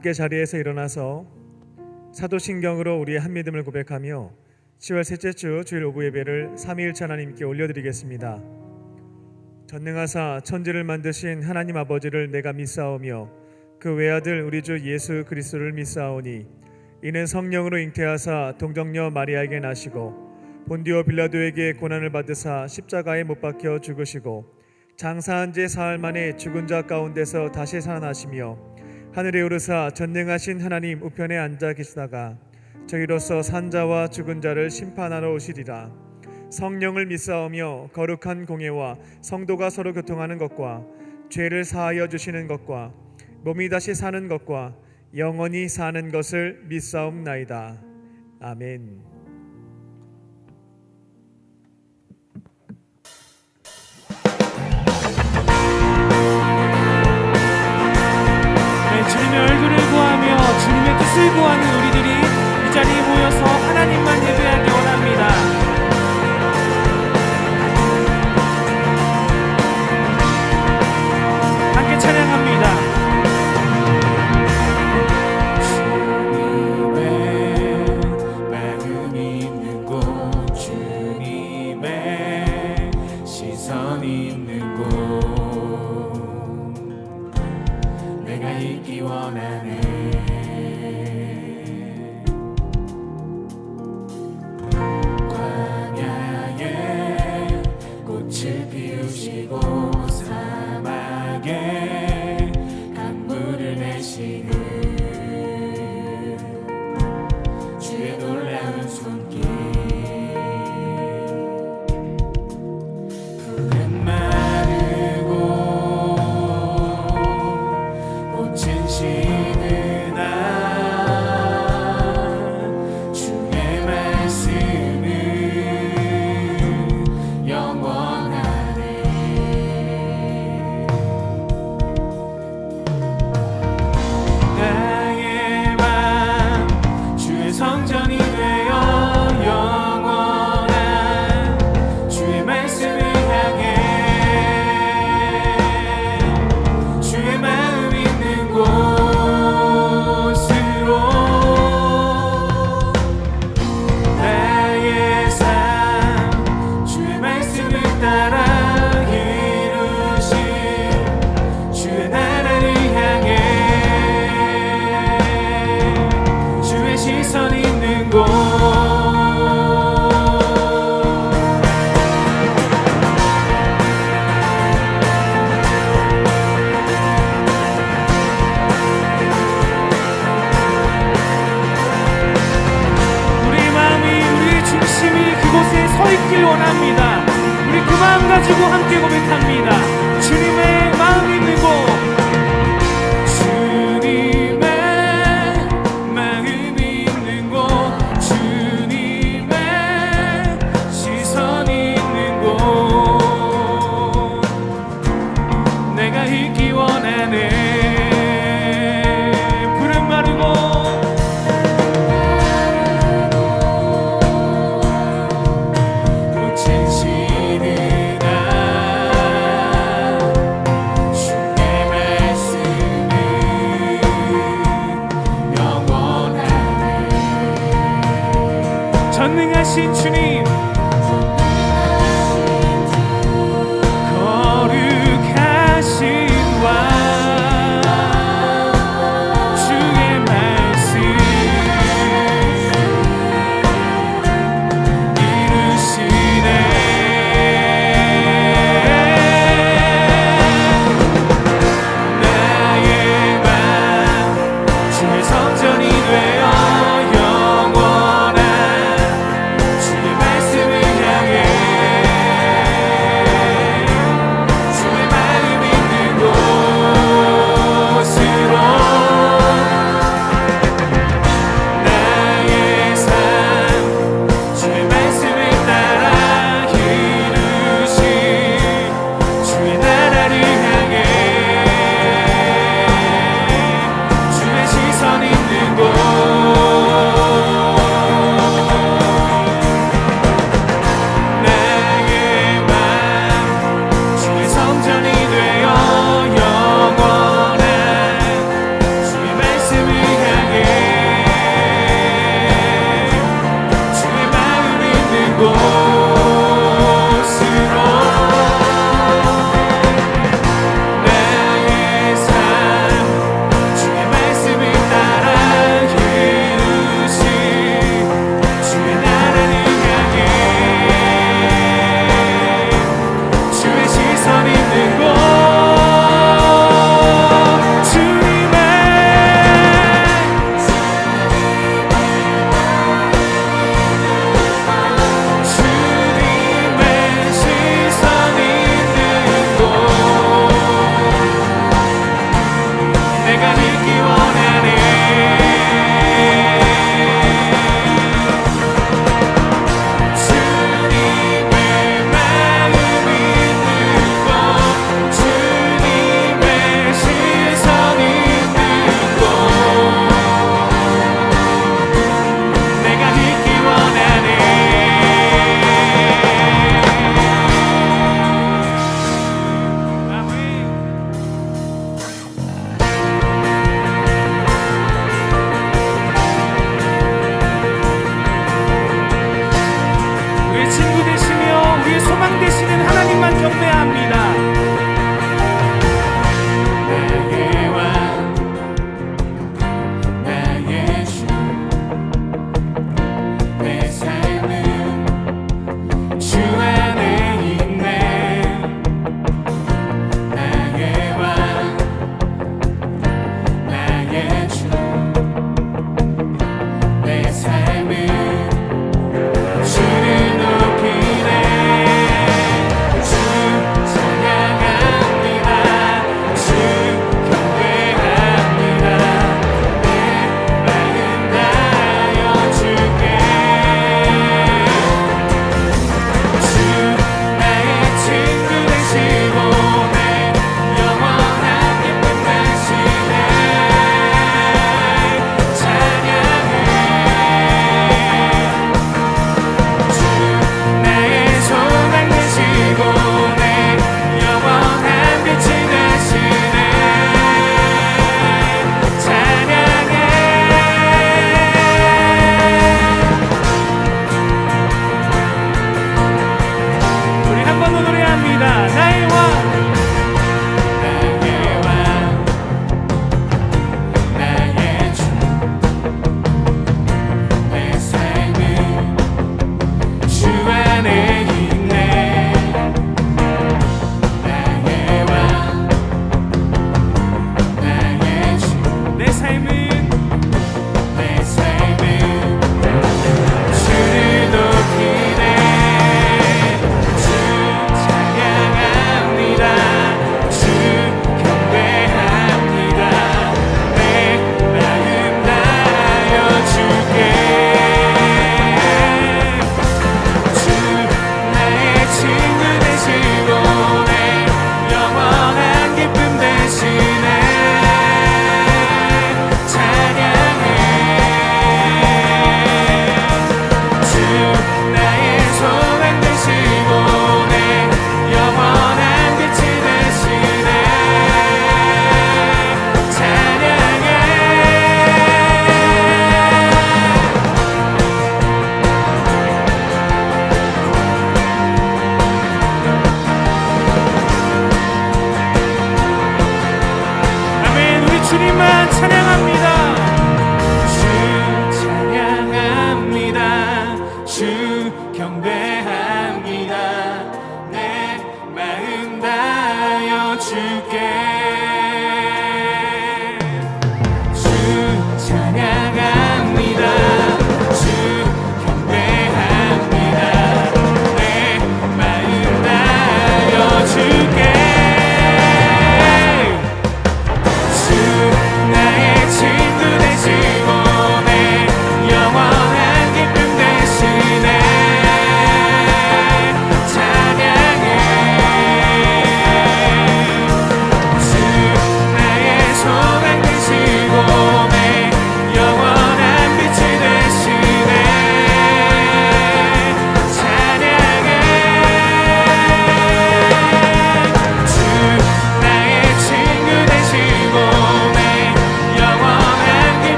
함께 자리에서 일어나서 사도신경으로 우리의 한믿음을 고백하며 10월 셋째 주 주일 오후 예배를 삼위일체 하나님께 올려드리겠습니다. 전능하사 천지를 만드신 하나님 아버지를 내가 믿사오며 그 외아들 우리 주 예수 그리스도를 믿사오니 이는 성령으로 잉태하사 동정녀 마리아에게 나시고 본디오 빌라도에게 고난을 받으사 십자가에 못 박혀 죽으시고 장사한 지 사흘 만에 죽은 자 가운데서 다시 살아나시며 하늘에 오르사 전능하신 하나님 우편에 앉아 계시다가 저희로서 산자와 죽은 자를 심판하러 오시리라. 성령을 믿사오며 거룩한 공예와 성도가 서로 교통하는 것과 죄를 사하여 주시는 것과 몸이 다시 사는 것과 영원히 사는 것을 믿사옵나이다. 아멘. 주님의 얼굴을 구하며 주님의 뜻을 구하는 우리들이 이 자리에 모여서 하나님만 예배하기 원합니다. 함께 찬양합니다. 원합니다. 우리 그 마음 가지고 함께 고백합니다. 주님의 마음 있는 곳, 주님의 마음 있는 곳, 주님의 시선 있는 곳, 내가 있기 원하네. 푸른 마르고 전능하신 주님, 거룩하신 왕, 주의 말씀 이루시네. 나의 맘 주의 성전이 되어 영원한 주의 나의 삶 주의 말씀을 따라 이루시 주의 나라를 향해 주의 시선 있는 곳 주님의 주의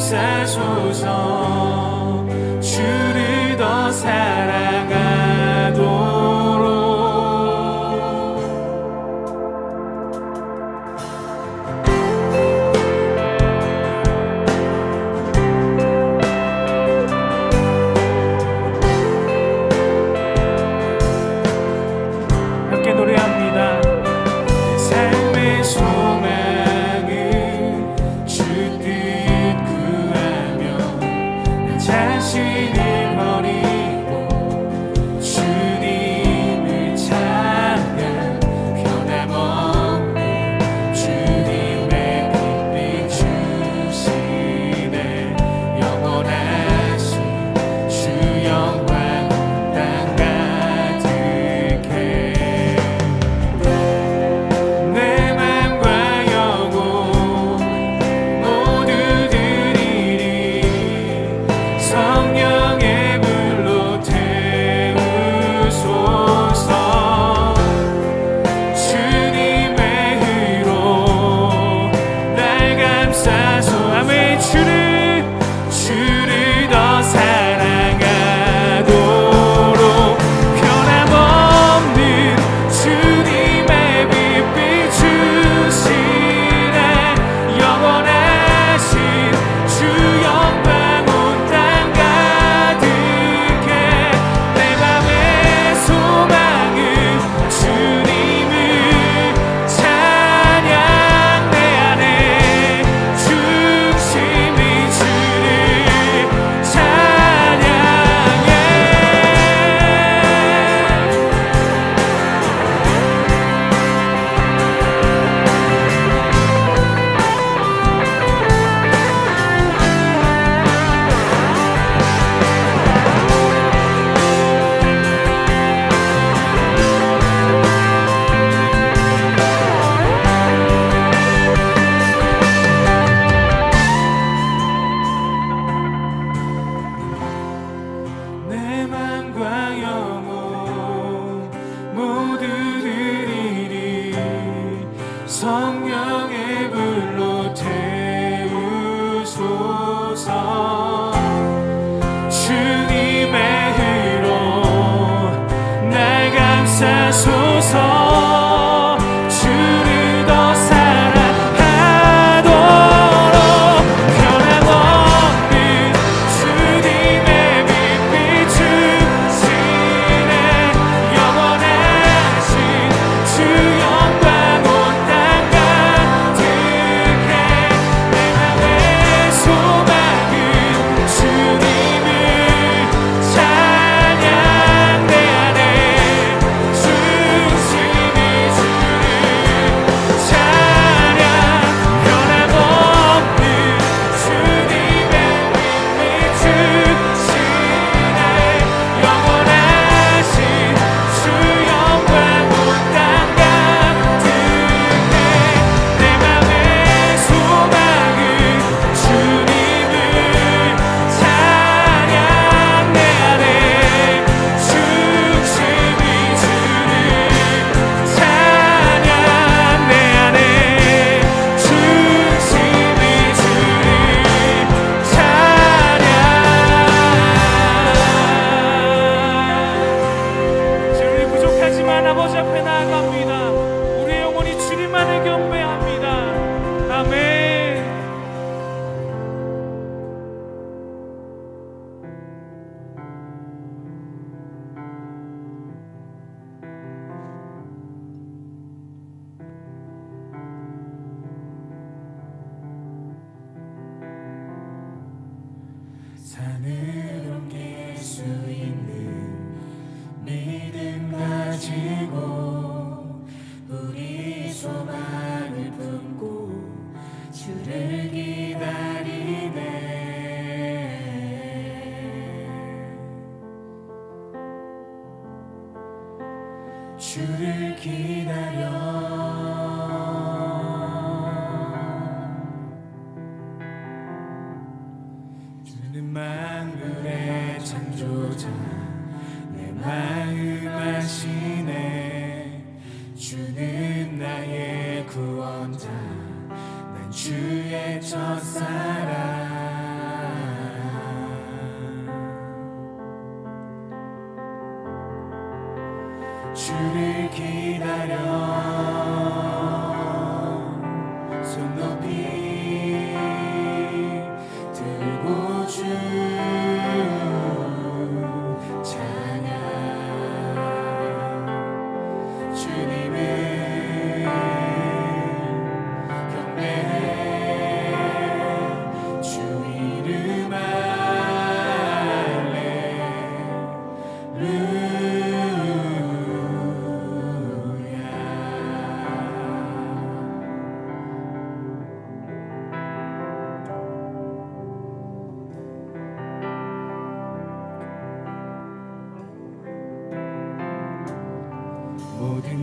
감싸소서. 주를 더 사랑하도록. 함께 노래합니다. 내 삶의 소망은 주 뜻 구하며 나 자신을 버리고 주님을 찾아 변함없는 주님의 빛빛 주시네. 영원하신 주 영광 땅 가득해. 내 맘과 영혼 모두 드리리. 성령의 불로 태우소서. 주님의 의로 날 감싸소. 아멘. 주를 더 사랑하도록. 변함없는 주님의 빛빛 주시네. 영원하신 주 영광 온 땅 가득해. 내 맘의 소망은 주님을 찬양. 내 안에 중심이 주를 찬양해. 내 맘과 영혼 모두 드리리. 성령의 불로 태우소서. 주님의 의로 날 감싸소서. 주를 더 사랑하도록. 변함없는 주님의 빛빛 주시네. 영원하신 주 영광 온 땅 가득해. 내 맘의 소망은 주님을 찬양. 내 안에 중심이 주를 찬양. 변함없는 주님의 빛빛 주시네. 영원하신 주 영광 온 땅 가득해. 내 맘의 소망은 주님을 찬양. 내 안에 중심이 주를 찬양. 내 안에 중심이 주를 찬양. 주님 부족하지만 아버지 앞에 나아갑니다. 우리의 영혼이 주님만을 경배합니다. 아멘. 산을 옮길 수 있는 믿음 가지고 우리 소망을 품고 주를 기다리네. 주를 기다려. 주는 만물의 창조자 내 마음 아시네. 주는 나의 구원자 난 주의 첫사랑.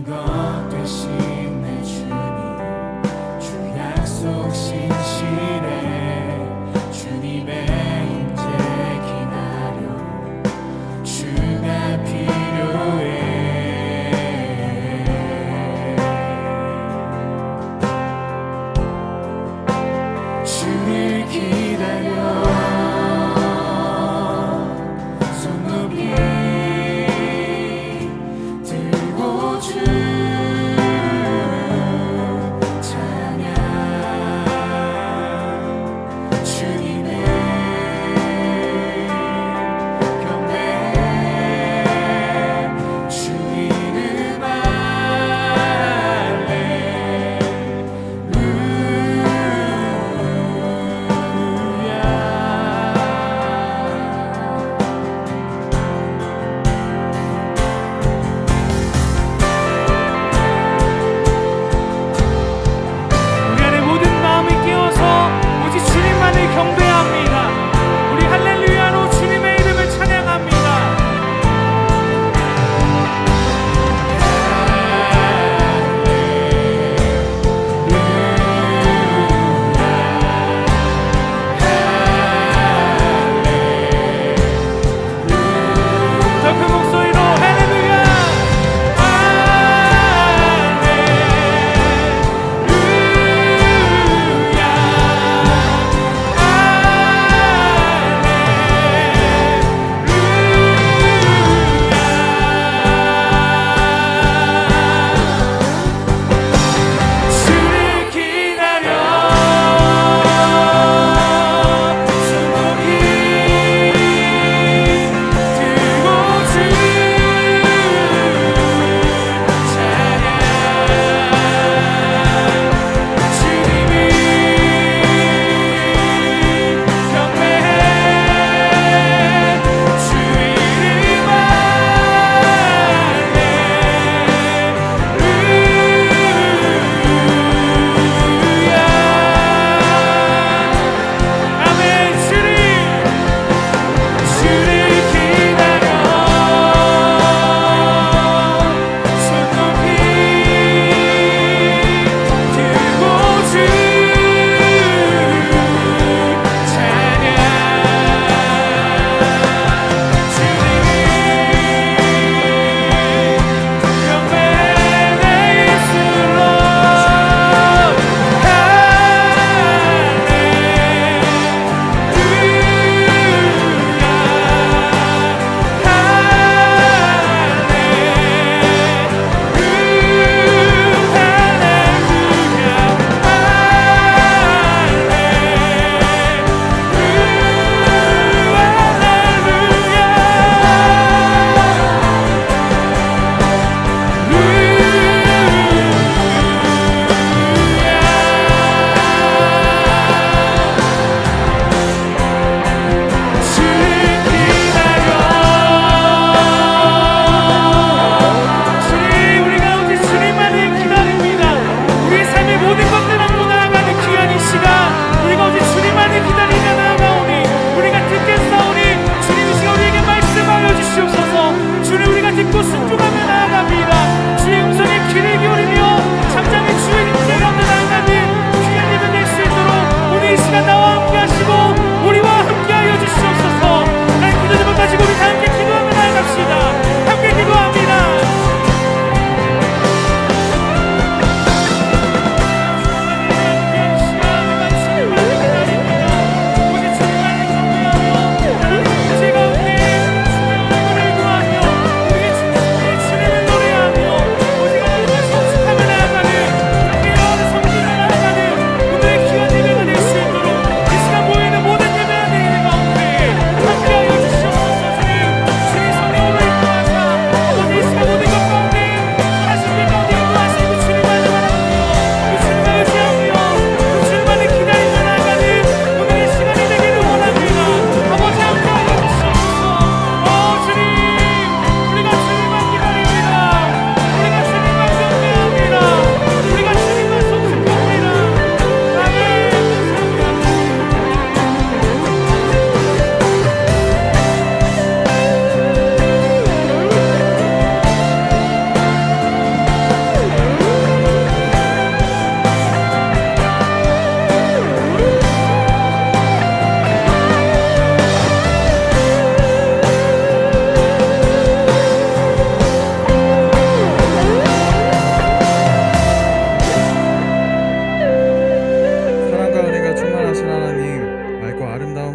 모든 것 되신 내 주님 주 약속 신실해 주님의 임재 기다려 주가 필요해 주를 기다려 손 높이 들고 주를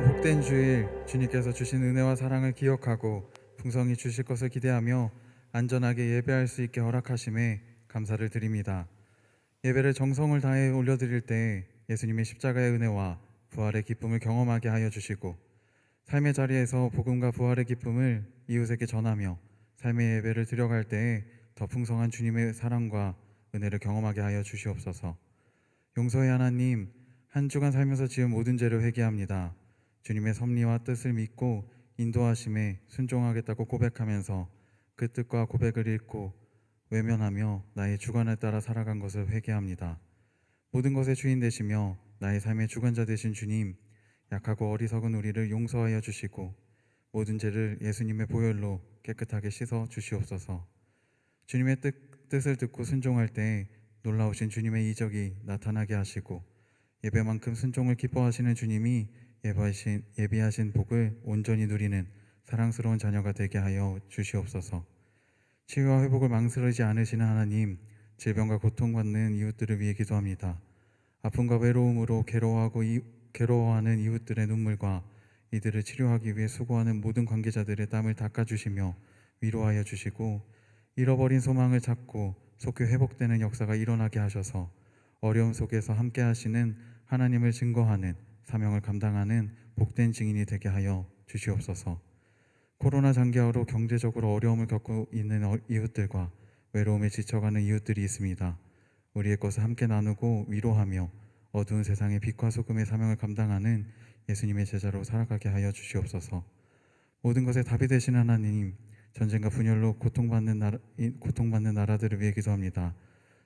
복된 주일 주님께서 주신 은혜와 사랑을 기억하고 풍성히 주실 것을 기대하며 안전하게 예배할 수 있게 허락하심에 감사를 드립니다. 예배를 정성을 다해 올려드릴 때 예수님의 십자가의 은혜와 부활의 기쁨을 경험하게 하여 주시고 삶의 자리에서 복음과 부활의 기쁨을 이웃에게 전하며 삶의 예배를 드려갈 때에 더 풍성한 주님의 사랑과 은혜를 경험하게 하여 주시옵소서. 용서의 하나님, 한 주간 살면서 지은 모든 죄를 회개합니다. 주님의 섭리와 뜻을 믿고 인도하심에 순종하겠다고 고백하면서 그 뜻과 고백을 잃고 외면하며 나의 주관에 따라 살아간 것을 회개합니다. 모든 것의 주인 되시며 나의 삶의 주관자 되신 주님, 약하고 어리석은 우리를 용서하여 주시고 모든 죄를 예수님의 보혈로 깨끗하게 씻어 주시옵소서. 주님의 뜻을 듣고 순종할 때 놀라우신 주님의 이적이 나타나게 하시고 예배만큼 순종을 기뻐하시는 주님이 예비하신 복을 온전히 누리는 사랑스러운 자녀가 되게 하여 주시옵소서. 치유와 회복을 망설이지 않으시는 하나님, 질병과 고통받는 이웃들을 위해 기도합니다. 아픔과 외로움으로 괴로워하는 이웃들의 눈물과 이들을 치료하기 위해 수고하는 모든 관계자들의 땀을 닦아주시며 위로하여 주시고 잃어버린 소망을 찾고 속히 회복되는 역사가 일어나게 하셔서 어려움 속에서 함께 하시는 하나님을 증거하는 사명을 감당하는 복된 증인이 되게 하여 주시옵소서. 코로나 장기화로 경제적으로 어려움을 겪고 있는 이웃들과 외로움에 지쳐가는 이웃들이 있습니다. 우리의 것을 함께 나누고 위로하며 어두운 세상의 빛과 소금의 사명을 감당하는 예수님의 제자로 살아가게 하여 주시옵소서. 모든 것에 답이 되신 하나님, 전쟁과 분열로 고통받는 나라들을 위해 기도합니다.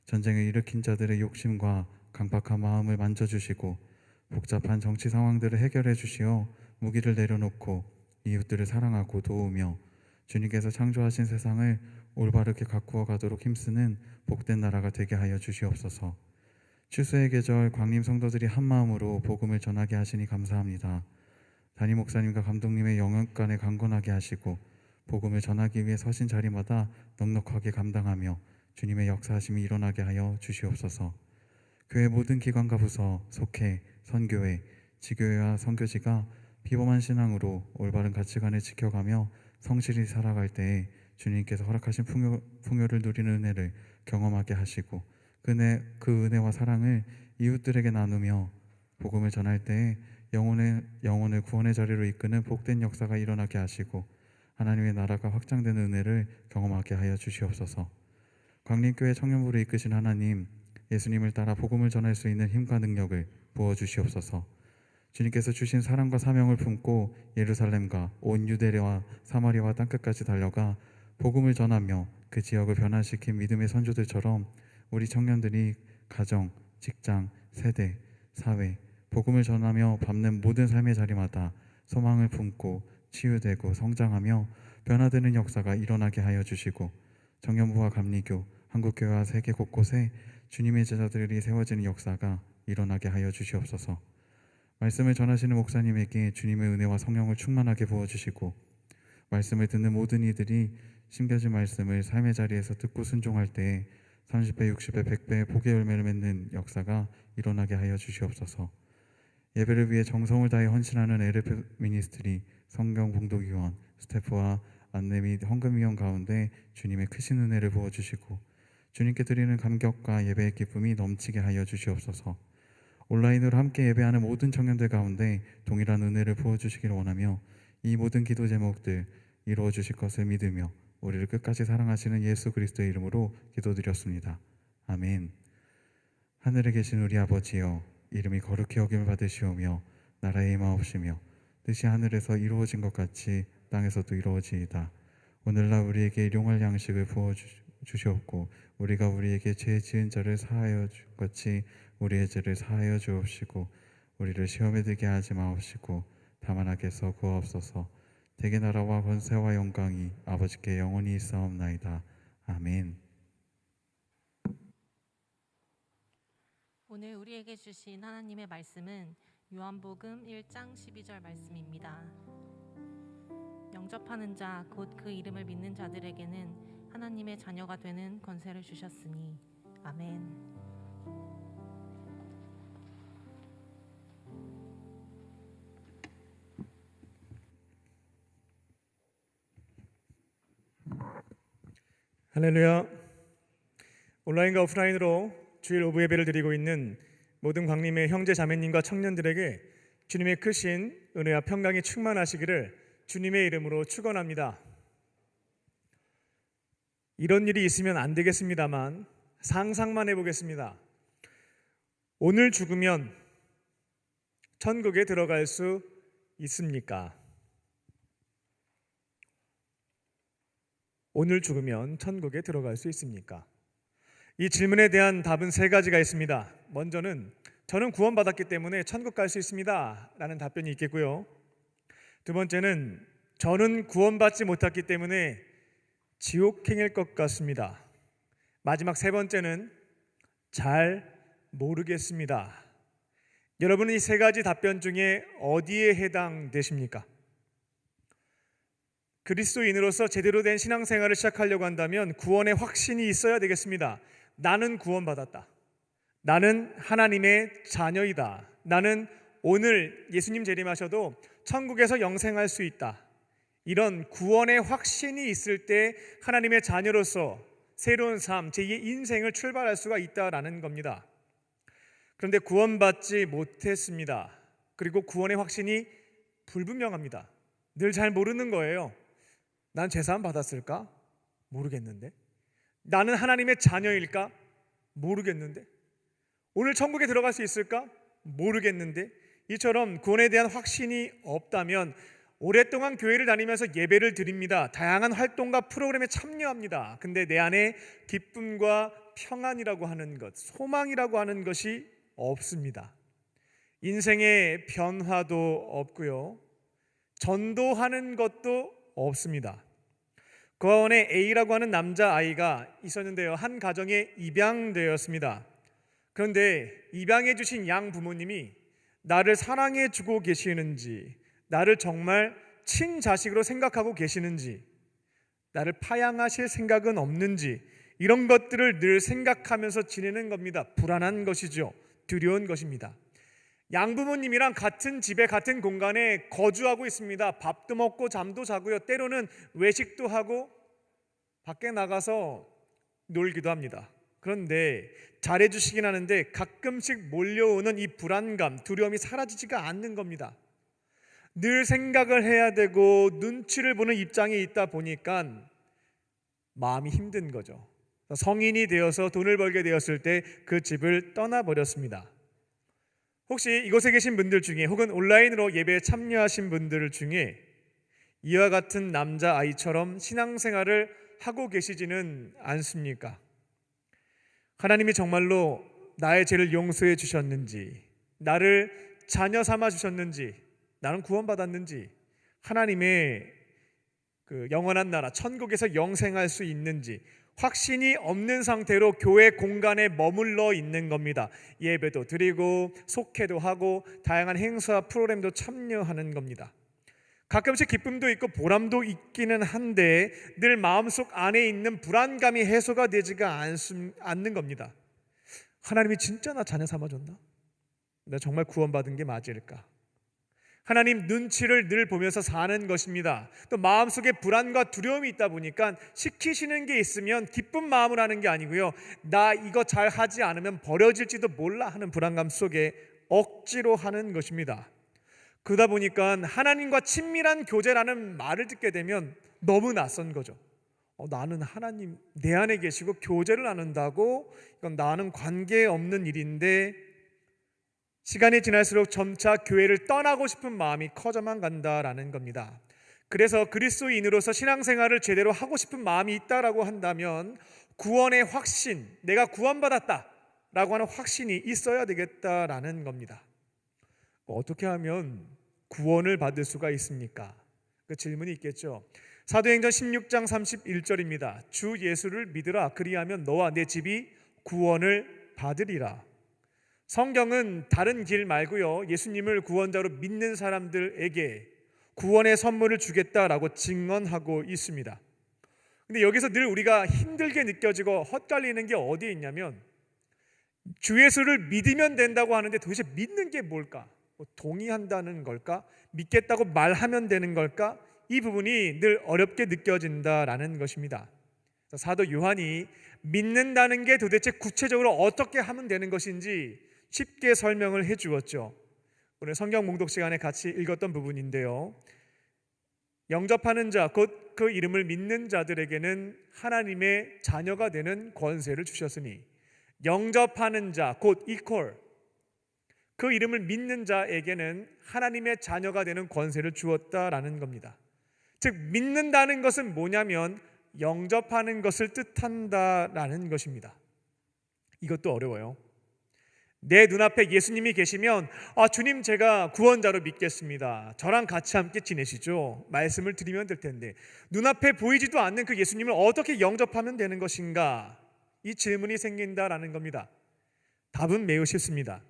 전쟁을 일으킨 자들의 욕심과 강박한 마음을 만져주시고 복잡한 정치 상황들을 해결해 주시어 무기를 내려놓고 이웃들을 사랑하고 도우며 주님께서 창조하신 세상을 올바르게 가꾸어 가도록 힘쓰는 복된 나라가 되게 하여 주시옵소서. 추수의 계절 광림 성도들이 한 마음으로 복음을 전하게 하시니 감사합니다. 담임 목사님과 감독님의 영역간에 강건하게 하시고 복음을 전하기 위해 서신 자리마다 넉넉하게 감당하며 주님의 역사하심이 일어나게 하여 주시옵소서. 교회 모든 기관과 부서, 속회, 선교회, 지교회와 선교지가 비범한 신앙으로 올바른 가치관을 지켜가며 성실히 살아갈 때에 주님께서 허락하신 풍요를 누리는 은혜를 경험하게 하시고 그 은혜와 사랑을 이웃들에게 나누며 복음을 전할 때에 영혼을 구원의 자리로 이끄는 복된 역사가 일어나게 하시고 하나님의 나라가 확장되는 은혜를 경험하게 하여 주시옵소서. 광림교회 청년부를 이끄신 하나님, 예수님을 따라 복음을 전할 수 있는 힘과 능력을 부어주시옵소서. 주님께서 주신 사랑과 사명을 품고 예루살렘과 온 유대와 사마리아와 땅끝까지 달려가 복음을 전하며 그 지역을 변화시킨 믿음의 선조들처럼 우리 청년들이 가정, 직장, 세대, 사회, 복음을 전하며 밟는 모든 삶의 자리마다 소망을 품고 치유되고 성장하며 변화되는 역사가 일어나게 하여 주시고 청년부와 감리교, 한국교회와 세계 곳곳에 주님의 제자들이 세워지는 역사가 일어나게 하여 주시옵소서. 말씀을 전하시는 목사님에게 주님의 은혜와 성령을 충만하게 부어주시고 말씀을 듣는 모든 이들이 심겨진 말씀을 삶의 자리에서 듣고 순종할 때에 30배, 60배, 100배의 복의 열매를 맺는 역사가 일어나게 하여 주시옵소서. 예배를 위해 정성을 다해 헌신하는 LF 미니스트리, 성경 봉독위원, 스태프와 안내 및 헌금위원 가운데 주님의 크신 은혜를 부어주시고 주님께 드리는 감격과 예배의 기쁨이 넘치게 하여 주시옵소서. 온라인으로 함께 예배하는 모든 청년들 가운데 동일한 은혜를 부어주시기를 원하며 이 모든 기도 제목들 이루어 주실 것을 믿으며 우리를 끝까지 사랑하시는 예수 그리스도의 이름으로 기도드렸습니다. 아멘. 하늘에 계신 우리 아버지여, 이름이 거룩히 여김을 받으시오며 나라의 임하옵시며 뜻이 하늘에서 이루어진 것 같이 땅에서도 이루어지이다. 오늘날 우리에게 일용할 양식을 부어주시옵고 우리가 우리에게 죄 지은 자를 사하여 준 같이 우리의 죄를 사하여 주옵시고 우리를 시험에 들게 하지 마옵시고 다만 악에서 구하옵소서. 대개 나라와 권세와 영광이 아버지께 영원히 있사옵나이다. 아멘. 오늘 우리에게 주신 하나님의 말씀은 요한복음 1장 12절 말씀입니다. 영접하는 자, 곧 그 이름을 믿는 자들에게는 하나님의 자녀가 되는 권세를 주셨으니. 아멘. 할렐루야. 온라인과 오프라인으로 주일 오브 예배를 드리고 있는 모든 광림의 형제 자매님과 청년들에게 주님의 크신 은혜와 평강이 충만하시기를 주님의 이름으로 축원합니다. 이런 일이 있으면 안 되겠습니다만 상상만 해보겠습니다. 오늘 죽으면 천국에 들어갈 수 있습니까? 오늘 죽으면 천국에 들어갈 수 있습니까? 이 질문에 대한 답은 세 가지가 있습니다. 먼저는 저는 구원받았기 때문에 천국 갈 수 있습니다 라는 답변이 있겠고요. 두 번째는 저는 구원받지 못했기 때문에 지옥행일 것 같습니다. 마지막 세 번째는 잘 모르겠습니다. 여러분은 이 세 가지 답변 중에 어디에 해당되십니까? 그리스도인으로서 제대로 된 신앙생활을 시작하려고 한다면 구원의 확신이 있어야 되겠습니다. 나는 구원받았다. 나는 하나님의 자녀이다. 나는 오늘 예수님 재림하셔도 천국에서 영생할 수 있다. 이런 구원의 확신이 있을 때 하나님의 자녀로서 새로운 삶, 제2의 인생을 출발할 수가 있다라는 겁니다. 그런데 구원받지 못했습니다. 그리고 구원의 확신이 불분명합니다. 늘 잘 모르는 거예요. 난 죄사함 받았을까? 모르겠는데. 나는 하나님의 자녀일까? 모르겠는데. 오늘 천국에 들어갈 수 있을까? 모르겠는데. 이처럼 구원에 대한 확신이 없다면 오랫동안 교회를 다니면서 예배를 드립니다. 다양한 활동과 프로그램에 참여합니다. 근데 내 안에 기쁨과 평안이라고 하는 것, 소망이라고 하는 것이 없습니다. 인생의 변화도 없고요. 전도하는 것도 없습니다. 그 가운데 A라고 하는 남자아이가 있었는데요. 한 가정에 입양되었습니다. 그런데 입양해 주신 양 부모님이 나를 사랑해 주고 계시는지, 나를 정말 친자식으로 생각하고 계시는지, 나를 파양하실 생각은 없는지, 이런 것들을 늘 생각하면서 지내는 겁니다. 불안한 것이죠. 두려운 것입니다. 양부모님이랑 같은 집에 같은 공간에 거주하고 있습니다. 밥도 먹고 잠도 자고요. 때로는 외식도 하고 밖에 나가서 놀기도 합니다. 그런데 잘해주시긴 하는데 가끔씩 몰려오는 이 불안감, 두려움이 사라지지가 않는 겁니다. 늘 생각을 해야 되고 눈치를 보는 입장에 있다 보니까 마음이 힘든 거죠. 성인이 되어서 돈을 벌게 되었을 때 그 집을 떠나버렸습니다. 혹시 이곳에 계신 분들 중에 혹은 온라인으로 예배에 참여하신 분들 중에 이와 같은 남자아이처럼 신앙생활을 하고 계시지는 않습니까? 하나님이 정말로 나의 죄를 용서해 주셨는지, 나를 자녀 삼아 주셨는지, 나는 구원받았는지, 하나님의 그 영원한 나라 천국에서 영생할 수 있는지 확신이 없는 상태로 교회 공간에 머물러 있는 겁니다. 예배도 드리고 속회도 하고 다양한 행사와 프로그램도 참여하는 겁니다. 가끔씩 기쁨도 있고 보람도 있기는 한데 늘 마음속 안에 있는 불안감이 해소가 되지가 않는 겁니다. 하나님이 진짜 나 자녀 삼아줬나? 내가 정말 구원받은 게 맞을까? 하나님 눈치를 늘 보면서 사는 것입니다. 또 마음속에 불안과 두려움이 있다 보니까 시키시는 게 있으면 기쁜 마음을 하는 게 아니고요, 나 이거 잘 하지 않으면 버려질지도 몰라 하는 불안감 속에 억지로 하는 것입니다. 그러다 보니까 하나님과 친밀한 교제라는 말을 듣게 되면 너무 낯선 거죠. 나는 하나님 내 안에 계시고 교제를 나눈다고? 이건 나는 관계없는 일인데 시간이 지날수록 점차 교회를 떠나고 싶은 마음이 커져만 간다라는 겁니다. 그래서 그리스도인으로서 신앙생활을 제대로 하고 싶은 마음이 있다라고 한다면 구원의 확신, 내가 구원받았다라고 하는 확신이 있어야 되겠다라는 겁니다. 어떻게 하면 구원을 받을 수가 있습니까? 그 질문이 있겠죠. 사도행전 16장 31절입니다. 주 예수를 믿으라. 그리하면 너와 내 집이 구원을 받으리라. 성경은 다른 길 말고요, 예수님을 구원자로 믿는 사람들에게 구원의 선물을 주겠다라고 증언하고 있습니다. 근데 여기서 늘 우리가 힘들게 느껴지고 헛갈리는 게 어디에 있냐면 주 예수를 믿으면 된다고 하는데 도대체 믿는 게 뭘까? 동의한다는 걸까? 믿겠다고 말하면 되는 걸까? 이 부분이 늘 어렵게 느껴진다라는 것입니다. 사도 요한이 믿는다는 게 도대체 구체적으로 어떻게 하면 되는 것인지 쉽게 설명을 해 주었죠. 오늘 성경 봉독 시간에 같이 읽었던 부분인데요. 영접하는 자, 곧 그 이름을 믿는 자들에게는 하나님의 자녀가 되는 권세를 주셨으니, 영접하는 자, 곧 equal, 그 이름을 믿는 자에게는 하나님의 자녀가 되는 권세를 주었다라는 겁니다. 즉 믿는다는 것은 뭐냐면 영접하는 것을 뜻한다라는 것입니다. 이것도 어려워요. 내 눈앞에 예수님이 계시면 주님 제가 구원자로 믿겠습니다. 저랑 같이 함께 지내시죠. 말씀을 드리면 될 텐데 눈앞에 보이지도 않는 그 예수님을 어떻게 영접하면 되는 것인가? 이 질문이 생긴다라는 겁니다. 답은 매우 쉽습니다.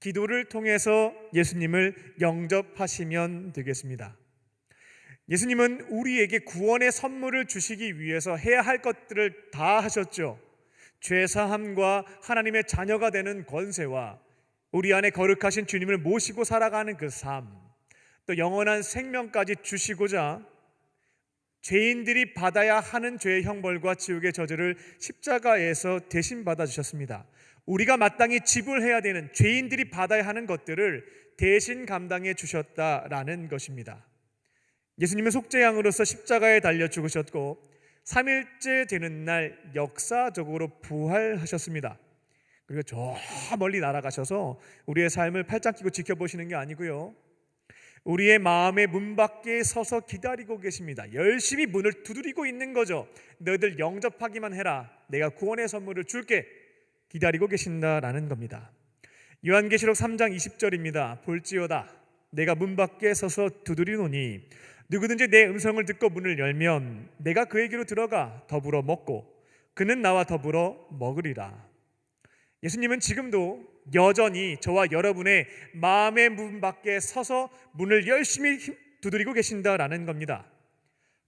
기도를 통해서 예수님을 영접하시면 되겠습니다. 예수님은 우리에게 구원의 선물을 주시기 위해서 해야 할 것들을 다 하셨죠. 죄사함과 하나님의 자녀가 되는 권세와 우리 안에 거룩하신 주님을 모시고 살아가는 그 삶, 또 영원한 생명까지 주시고자 죄인들이 받아야 하는 죄의 형벌과 지옥의 저주를 십자가에서 대신 받아주셨습니다. 우리가 마땅히 지불해야 되는, 죄인들이 받아야 하는 것들을 대신 감당해 주셨다라는 것입니다. 예수님은 속죄양으로서 십자가에 달려 죽으셨고 3일째 되는 날 역사적으로 부활하셨습니다. 그리고 저 멀리 날아가셔서 우리의 삶을 팔짱 끼고 지켜보시는 게 아니고요, 우리의 마음의 문 밖에 서서 기다리고 계십니다. 열심히 문을 두드리고 있는 거죠. 너희들 영접하기만 해라, 내가 구원의 선물을 줄게. 기다리고 계신다라는 겁니다. 요한계시록 3장 20절입니다. 볼지어다 내가 문 밖에 서서 두드리노니 누구든지 내 음성을 듣고 문을 열면 내가 그에게로 들어가 더불어 먹고 그는 나와 더불어 먹으리라. 예수님은 지금도 여전히 저와 여러분의 마음의 문 밖에 서서 문을 열심히 두드리고 계신다라는 겁니다.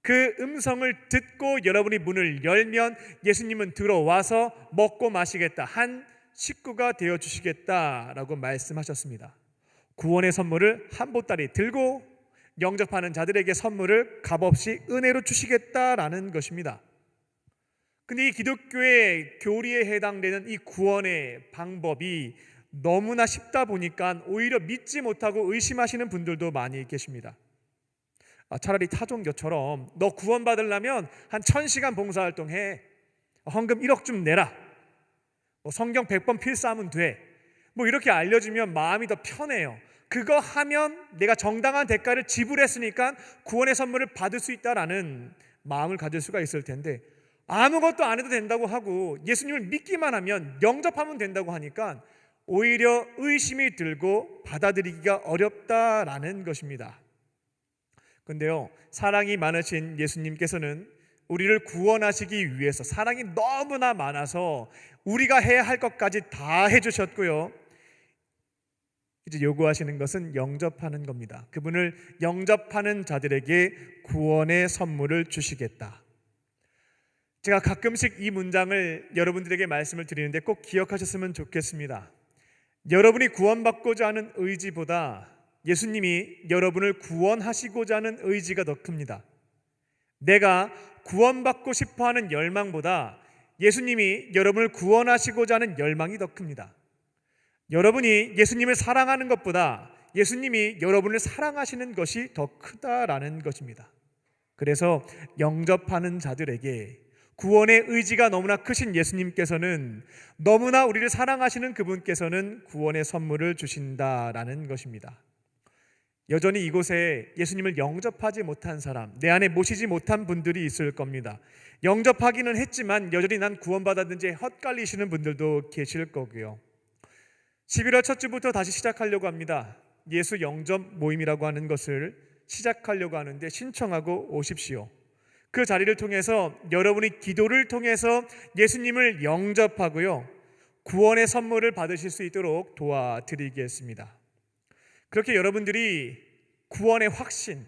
그 음성을 듣고 여러분이 문을 열면 예수님은 들어와서 먹고 마시겠다, 한 식구가 되어주시겠다라고 말씀하셨습니다. 구원의 선물을 한 보따리 들고 영접하는 자들에게 선물을 값없이 은혜로 주시겠다라는 것입니다. 근데 이 기독교의 교리에 해당되는 이 구원의 방법이 너무나 쉽다 보니까 오히려 믿지 못하고 의심하시는 분들도 많이 계십니다. 차라리 타종교처럼 너 구원받으려면 한 1000시간 봉사활동해, 헌금 1억 좀 내라, 성경 100번 필사하면 돼, 이렇게 알려주면 마음이 더 편해요. 그거 하면 내가 정당한 대가를 지불했으니까 구원의 선물을 받을 수 있다라는 마음을 가질 수가 있을 텐데, 아무것도 안 해도 된다고 하고 예수님을 믿기만 하면 영접하면 된다고 하니까 오히려 의심이 들고 받아들이기가 어렵다라는 것입니다. 근데요, 사랑이 많으신 예수님께서는 우리를 구원하시기 위해서 사랑이 너무나 많아서 우리가 해야 할 것까지 다 해주셨고요, 이제 요구하시는 것은 영접하는 겁니다. 그분을 영접하는 자들에게 구원의 선물을 주시겠다. 제가 가끔씩 이 문장을 여러분들에게 말씀을 드리는데 꼭 기억하셨으면 좋겠습니다. 여러분이 구원받고자 하는 의지보다 예수님이 여러분을 구원하시고자 하는 의지가 더 큽니다. 내가 구원받고 싶어하는 열망보다 예수님이 여러분을 구원하시고자 하는 열망이 더 큽니다. 여러분이 예수님을 사랑하는 것보다 예수님이 여러분을 사랑하시는 것이 더 크다라는 것입니다. 그래서 영접하는 자들에게 구원의 의지가 너무나 크신 예수님께서는, 너무나 우리를 사랑하시는 그분께서는 구원의 선물을 주신다라는 것입니다. 여전히 이곳에 예수님을 영접하지 못한 사람, 내 안에 모시지 못한 분들이 있을 겁니다. 영접하기는 했지만 여전히 난 구원받았는지 헛갈리시는 분들도 계실 거고요. 11월 첫 주부터 다시 시작하려고 합니다. 예수 영접 모임이라고 하는 것을 시작하려고 하는데 신청하고 오십시오. 그 자리를 통해서 여러분이 기도를 통해서 예수님을 영접하고요, 구원의 선물을 받으실 수 있도록 도와드리겠습니다. 그렇게 여러분들이 구원의 확신,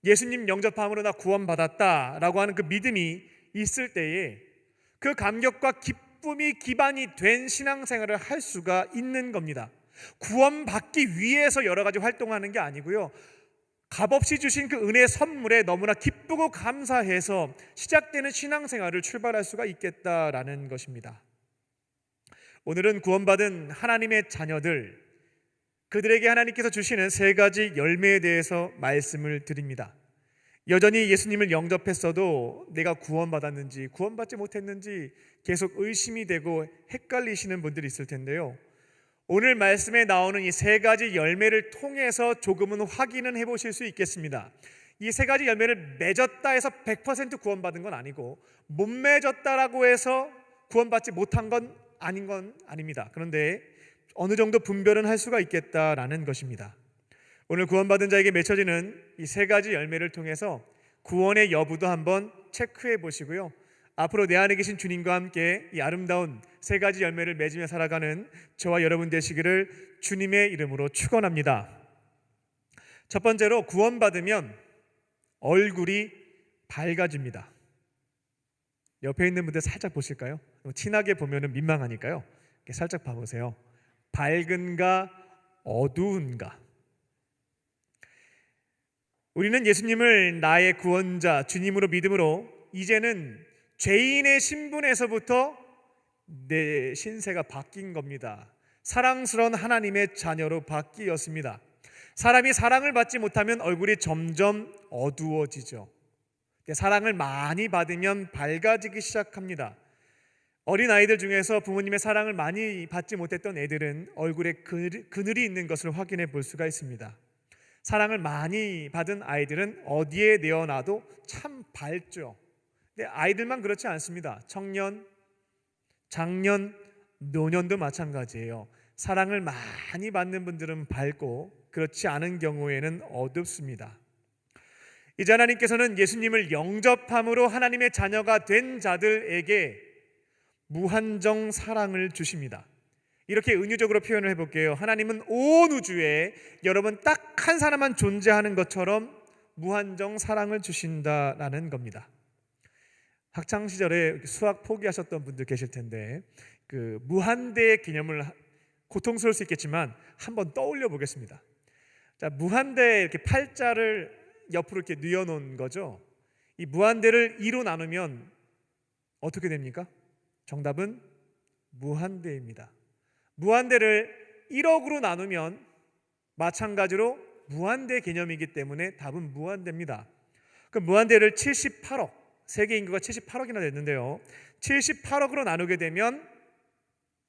예수님 영접함으로 나 구원받았다라고 하는 그 믿음이 있을 때에 그 감격과 기쁨이 기반이 된 신앙생활을 할 수가 있는 겁니다. 구원받기 위해서 여러 가지 활동하는 게 아니고요, 값없이 주신 그 은혜 선물에 너무나 기쁘고 감사해서 시작되는 신앙생활을 출발할 수가 있겠다라는 것입니다. 오늘은 구원받은 하나님의 자녀들, 그들에게 하나님께서 주시는 세 가지 열매에 대해서 말씀을 드립니다. 여전히 예수님을 영접했어도 내가 구원받았는지 구원받지 못했는지 계속 의심이 되고 헷갈리시는 분들이 있을 텐데요. 오늘 말씀에 나오는 이 세 가지 열매를 통해서 조금은 확인은 해보실 수 있겠습니다. 이 세 가지 열매를 맺었다 해서 100% 구원받은 건 아니고, 못 맺었다라고 해서 구원받지 못한 건 아닌 건 아닙니다. 그런데 어느 정도 분별은 할 수가 있겠다라는 것입니다. 오늘 구원받은 자에게 맺혀지는 이 세 가지 열매를 통해서 구원의 여부도 한번 체크해 보시고요. 앞으로 내 안에 계신 주님과 함께 이 아름다운 세 가지 열매를 맺으며 살아가는 저와 여러분 되시기를 주님의 이름으로 축원합니다. 첫 번째로, 구원받으면 얼굴이 밝아집니다. 옆에 있는 분들 살짝 보실까요? 친하게 보면 민망하니까요. 이렇게 살짝 봐보세요. 밝은가 어두운가? 우리는 예수님을 나의 구원자, 주님으로 믿음으로 이제는 죄인의 신분에서부터 내 신세가 바뀐 겁니다. 사랑스러운 하나님의 자녀로 바뀌었습니다. 사람이 사랑을 받지 못하면 얼굴이 점점 어두워지죠. 사랑을 많이 받으면 밝아지기 시작합니다. 어린 아이들 중에서 부모님의 사랑을 많이 받지 못했던 애들은 얼굴에 그늘이 있는 것을 확인해 볼 수가 있습니다. 사랑을 많이 받은 아이들은 어디에 내어놔도 참 밝죠. 근데 아이들만 그렇지 않습니다. 청년, 장년, 노년도 마찬가지예요. 사랑을 많이 받는 분들은 밝고 그렇지 않은 경우에는 어둡습니다. 이제 하나님께서는 예수님을 영접함으로 하나님의 자녀가 된 자들에게 무한정 사랑을 주십니다. 이렇게 은유적으로 표현을 해볼게요. 하나님은 온 우주에 여러분 딱 한 사람만 존재하는 것처럼 무한정 사랑을 주신다라는 겁니다. 학창 시절에 수학 포기하셨던 분들 계실 텐데, 그 무한대의 개념을 고통스러울 수 있겠지만 한번 떠올려 보겠습니다. 자, 무한대 이렇게 팔자를 옆으로 이렇게 뉘어놓은 거죠. 이 무한대를 2로 나누면 어떻게 됩니까? 정답은 무한대입니다. 무한대를 1억으로 나누면 마찬가지로 무한대 개념이기 때문에 답은 무한대입니다. 그 무한대를 78억, 세계 인구가 78억이나 됐는데요, 78억으로 나누게 되면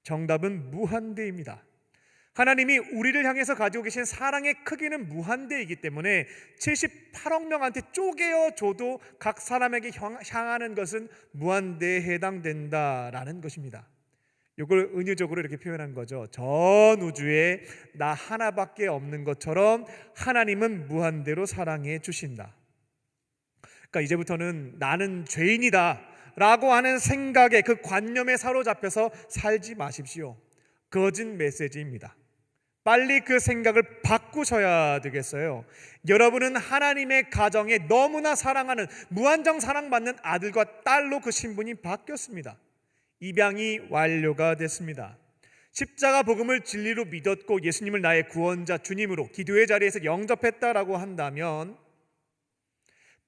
정답은 무한대입니다. 하나님이 우리를 향해서 가지고 계신 사랑의 크기는 무한대이기 때문에 78억 명한테 쪼개어 줘도 각 사람에게 향하는 것은 무한대에 해당된다라는 것입니다. 이걸 은유적으로 이렇게 표현한 거죠. 전 우주에 나 하나밖에 없는 것처럼 하나님은 무한대로 사랑해 주신다. 그러니까 이제부터는 나는 죄인이다 라고 하는 생각에, 그 관념에 사로잡혀서 살지 마십시오. 거짓 메시지입니다. 빨리 그 생각을 바꾸셔야 되겠어요. 여러분은 하나님의 가정에 너무나 사랑하는, 무한정 사랑받는 아들과 딸로 그 신분이 바뀌었습니다. 입양이 완료가 됐습니다. 십자가 복음을 진리로 믿었고 예수님을 나의 구원자, 주님으로 기도의 자리에서 영접했다라고 한다면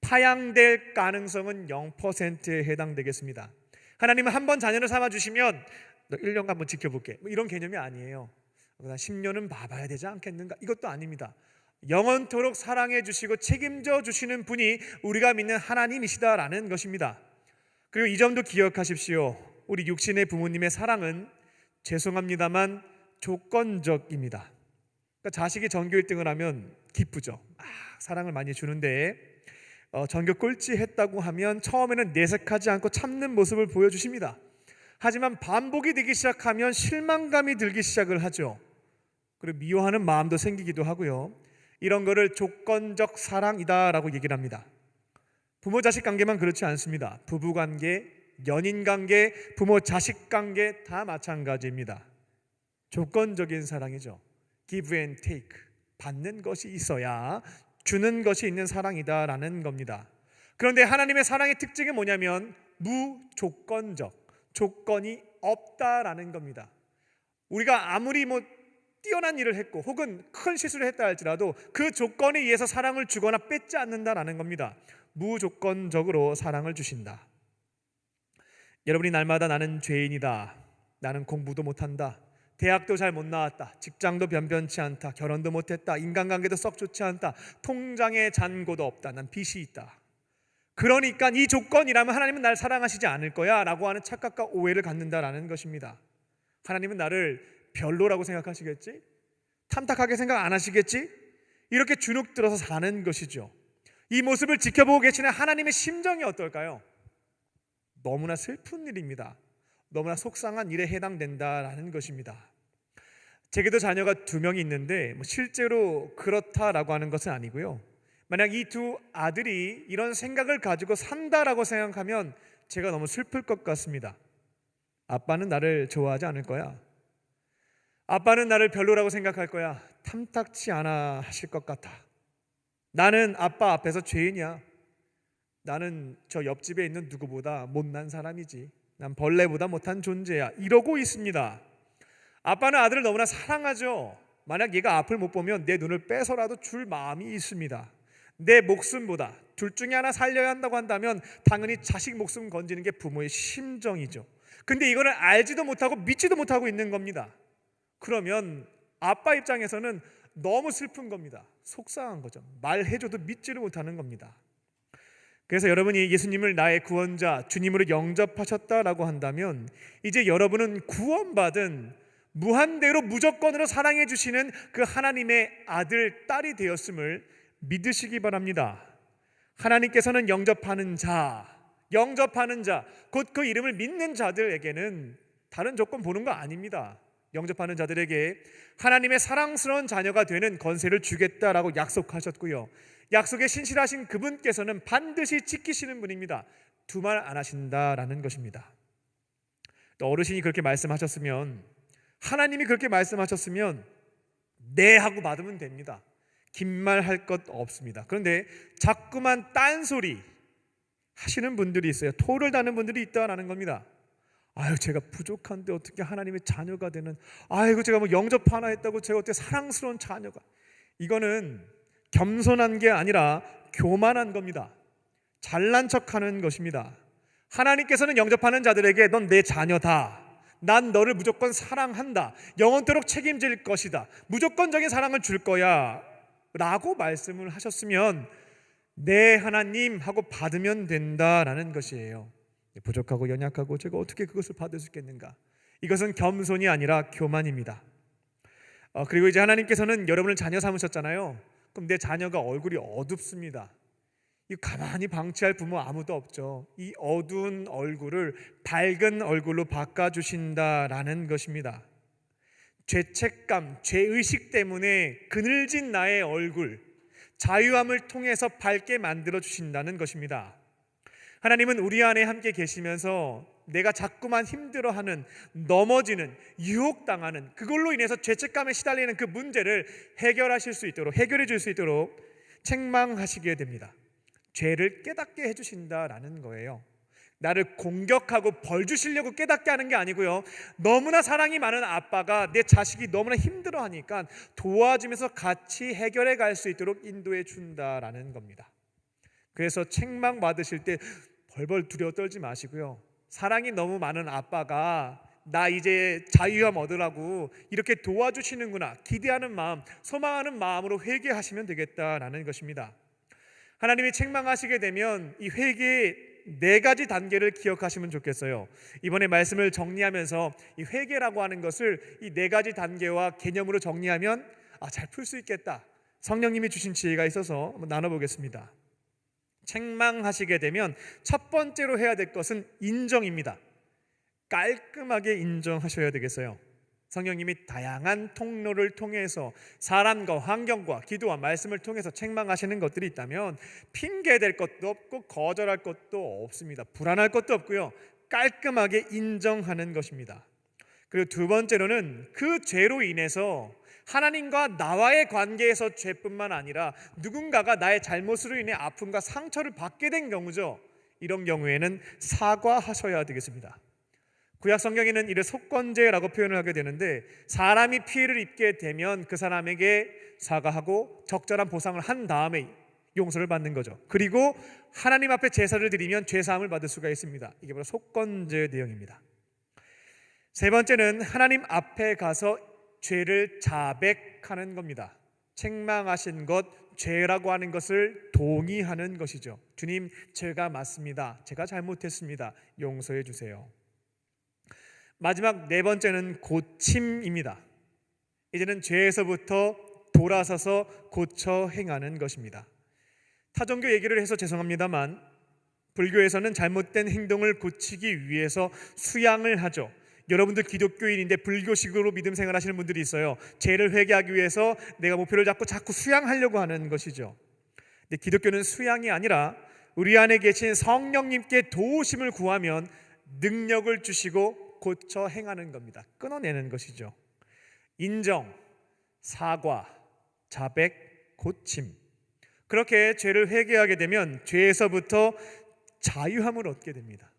파양될 가능성은 0%에 해당되겠습니다. 하나님은 한 번 자녀를 삼아주시면 너 1년간 한번 지켜볼게, 뭐 이런 개념이 아니에요. 10년은 봐봐야 되지 않겠는가, 이것도 아닙니다. 영원토록 사랑해 주시고 책임져 주시는 분이 우리가 믿는 하나님이시다라는 것입니다. 그리고 이 점도 기억하십시오. 우리 육신의 부모님의 사랑은 죄송합니다만 조건적입니다. 그러니까 자식이 전교 1등을 하면 기쁘죠. 사랑을 많이 주는데 전교 꼴찌 했다고 하면 처음에는 내색하지 않고 참는 모습을 보여주십니다. 하지만 반복이 되기 시작하면 실망감이 들기 시작을 하죠. 그리고 미워하는 마음도 생기기도 하고요. 이런 거를 조건적 사랑이다라고 얘기를 합니다. 부모 자식 관계만 그렇지 않습니다. 부부 관계, 연인 관계, 부모 자식 관계 다 마찬가지입니다. 조건적인 사랑이죠. give and take, 받는 것이 있어야 주는 것이 있는 사랑이다라는 겁니다. 그런데 하나님의 사랑의 특징이 뭐냐면 무조건적, 조건이 없다라는 겁니다. 우리가 아무리 뛰어난 일을 했고 혹은 큰 실수를 했다 할지라도 그 조건에 의해서 사랑을 주거나 뺏지 않는다라는 겁니다. 무조건적으로 사랑을 주신다. 여러분이 날마다 나는 죄인이다, 나는 공부도 못한다, 대학도 잘 못 나왔다, 직장도 변변치 않다, 결혼도 못했다, 인간관계도 썩 좋지 않다, 통장에 잔고도 없다, 난 빚이 있다, 그러니까 이 조건이라면 하나님은 날 사랑하시지 않을 거야 라고 하는 착각과 오해를 갖는다라는 것입니다. 하나님은 나를 별로라고 생각하시겠지? 탐탁하게 생각 안 하시겠지? 이렇게 주눅 들어서 사는 것이죠. 이 모습을 지켜보고 계시는 하나님의 심정이 어떨까요? 너무나 슬픈 일입니다. 너무나 속상한 일에 해당된다라는 것입니다. 제게도 자녀가 2명이 있는데 실제로 그렇다라고 하는 것은 아니고요. 만약 이 2 아들이 이런 생각을 가지고 산다라고 생각하면 제가 너무 슬플 것 같습니다. 아빠는 나를 좋아하지 않을 거야. 아빠는 나를 별로라고 생각할 거야. 탐탁치 않아 하실 것 같아. 나는 아빠 앞에서 죄인이야. 나는 저 옆집에 있는 누구보다 못난 사람이지. 난 벌레보다 못한 존재야. 이러고 있습니다. 아빠는 아들을 너무나 사랑하죠. 만약 얘가 앞을 못 보면 내 눈을 빼서라도 줄 마음이 있습니다. 내 목숨보다 둘 중에 하나 살려야 한다고 한다면 당연히 자식 목숨 건지는 게 부모의 심정이죠. 근데 이거를 알지도 못하고 믿지도 못하고 있는 겁니다. 그러면 아빠 입장에서는 너무 슬픈 겁니다. 속상한 거죠. 말해줘도 믿지를 못하는 겁니다. 그래서 여러분이 예수님을 나의 구원자, 주님으로 영접하셨다라고 한다면 이제 여러분은 구원받은 무한대로 무조건으로 사랑해 주시는 그 하나님의 아들, 딸이 되었음을 믿으시기 바랍니다. 하나님께서는 영접하는 자, 곧 그 이름을 믿는 자들에게는 다른 조건 보는 거 아닙니다. 영접하는 자들에게 하나님의 사랑스러운 자녀가 되는 권세를 주겠다라고 약속하셨고요. 약속에 신실하신 그분께서는 반드시 지키시는 분입니다. 두말 안 하신다라는 것입니다. 또 어르신이 그렇게 말씀하셨으면, 하나님이 그렇게 말씀하셨으면 네 하고 받으면 됩니다. 긴 말 할 것 없습니다. 그런데 자꾸만 딴소리 하시는 분들이 있어요. 토를 다는 분들이 있다라는 겁니다. 아유, 제가 부족한데 어떻게 하나님의 자녀가 되는, 아이고 제가 뭐 영접 하나 했다고 제가 어떻게 사랑스러운 자녀가. 이거는 겸손한 게 아니라 교만한 겁니다. 잘난 척하는 것입니다. 하나님께서는 영접하는 자들에게 넌 내 자녀다, 난 너를 무조건 사랑한다, 영원토록 책임질 것이다, 무조건적인 사랑을 줄 거야 라고 말씀을 하셨으면 네 하나님 하고 받으면 된다라는 것이에요. 부족하고 연약하고 제가 어떻게 그것을 받을 수 있겠는가. 이것은 겸손이 아니라 교만입니다. 그리고 이제 하나님께서는 여러분을 자녀 삼으셨잖아요. 그럼 내 자녀가 얼굴이 어둡습니다. 이 가만히 방치할 부모 아무도 없죠. 이 어두운 얼굴을 밝은 얼굴로 바꿔주신다라는 것입니다. 죄책감, 죄의식 때문에 그늘진 나의 얼굴, 자유함을 통해서 밝게 만들어 주신다는 것입니다. 하나님은 우리 안에 함께 계시면서 내가 자꾸만 힘들어하는, 넘어지는, 유혹당하는, 그걸로 인해서 죄책감에 시달리는 그 문제를 해결해 줄 수 있도록 책망하시게 됩니다. 죄를 깨닫게 해주신다라는 거예요. 나를 공격하고 벌 주시려고 깨닫게 하는 게 아니고요, 너무나 사랑이 많은 아빠가 내 자식이 너무나 힘들어하니까 도와주면서 같이 해결해 갈 수 있도록 인도해 준다라는 겁니다. 그래서 책망 받으실 때 벌벌 두려워 떨지 마시고요, 사랑이 너무 많은 아빠가 나 이제 자유함 얻으라고 이렇게 도와주시는구나 기대하는 마음, 소망하는 마음으로 회개하시면 되겠다라는 것입니다. 하나님이 책망하시게 되면 이 회개의 4가지 단계를 기억하시면 좋겠어요. 이번에 말씀을 정리하면서 이 회개라고 하는 것을 이 4가지 단계와 개념으로 정리하면 잘 풀 수 있겠다, 성령님이 주신 지혜가 있어서 한번 나눠보겠습니다. 책망하시게 되면 첫 번째로 해야 될 것은 인정입니다. 깔끔하게 인정하셔야 되겠어요. 성령님이 다양한 통로를 통해서 사람과 환경과 기도와 말씀을 통해서 책망하시는 것들이 있다면 핑계댈 것도 없고 거절할 것도 없습니다. 불안할 것도 없고요, 깔끔하게 인정하는 것입니다. 그리고 2번째로는 그 죄로 인해서 하나님과 나와의 관계에서 죄뿐만 아니라 누군가가 나의 잘못으로 인해 아픔과 상처를 받게 된 경우죠. 이런 경우에는 사과하셔야 되겠습니다. 구약 성경에는 이를 속건제라고 표현을 하게 되는데, 사람이 피해를 입게 되면 그 사람에게 사과하고 적절한 보상을 한 다음에 용서를 받는 거죠. 그리고 하나님 앞에 제사를 드리면 죄사함을 받을 수가 있습니다. 이게 바로 속건제 내용입니다. 세 번째는 하나님 앞에 가서 죄를 자백하는 겁니다. 책망하신 것, 죄라고 하는 것을 동의하는 것이죠. 주님, 죄가 맞습니다. 제가 잘못했습니다. 용서해 주세요. 마지막 네 번째는 고침입니다. 이제는 죄에서부터 돌아서서 고쳐 행하는 것입니다. 타종교 얘기를 해서 죄송합니다만, 불교에서는 잘못된 행동을 고치기 위해서 수양을 하죠. 여러분들 기독교인인데 불교식으로 믿음 생활하시는 분들이 있어요. 죄를 회개하기 위해서 내가 목표를 잡고 자꾸 수양하려고 하는 것이죠. 근데 기독교는 수양이 아니라 우리 안에 계신 성령님께 도우심을 구하면 능력을 주시고 고쳐 행하는 겁니다. 끊어내는 것이죠. 인정, 사과, 자백, 고침. 그렇게 죄를 회개하게 되면 죄에서부터 자유함을 얻게 됩니다.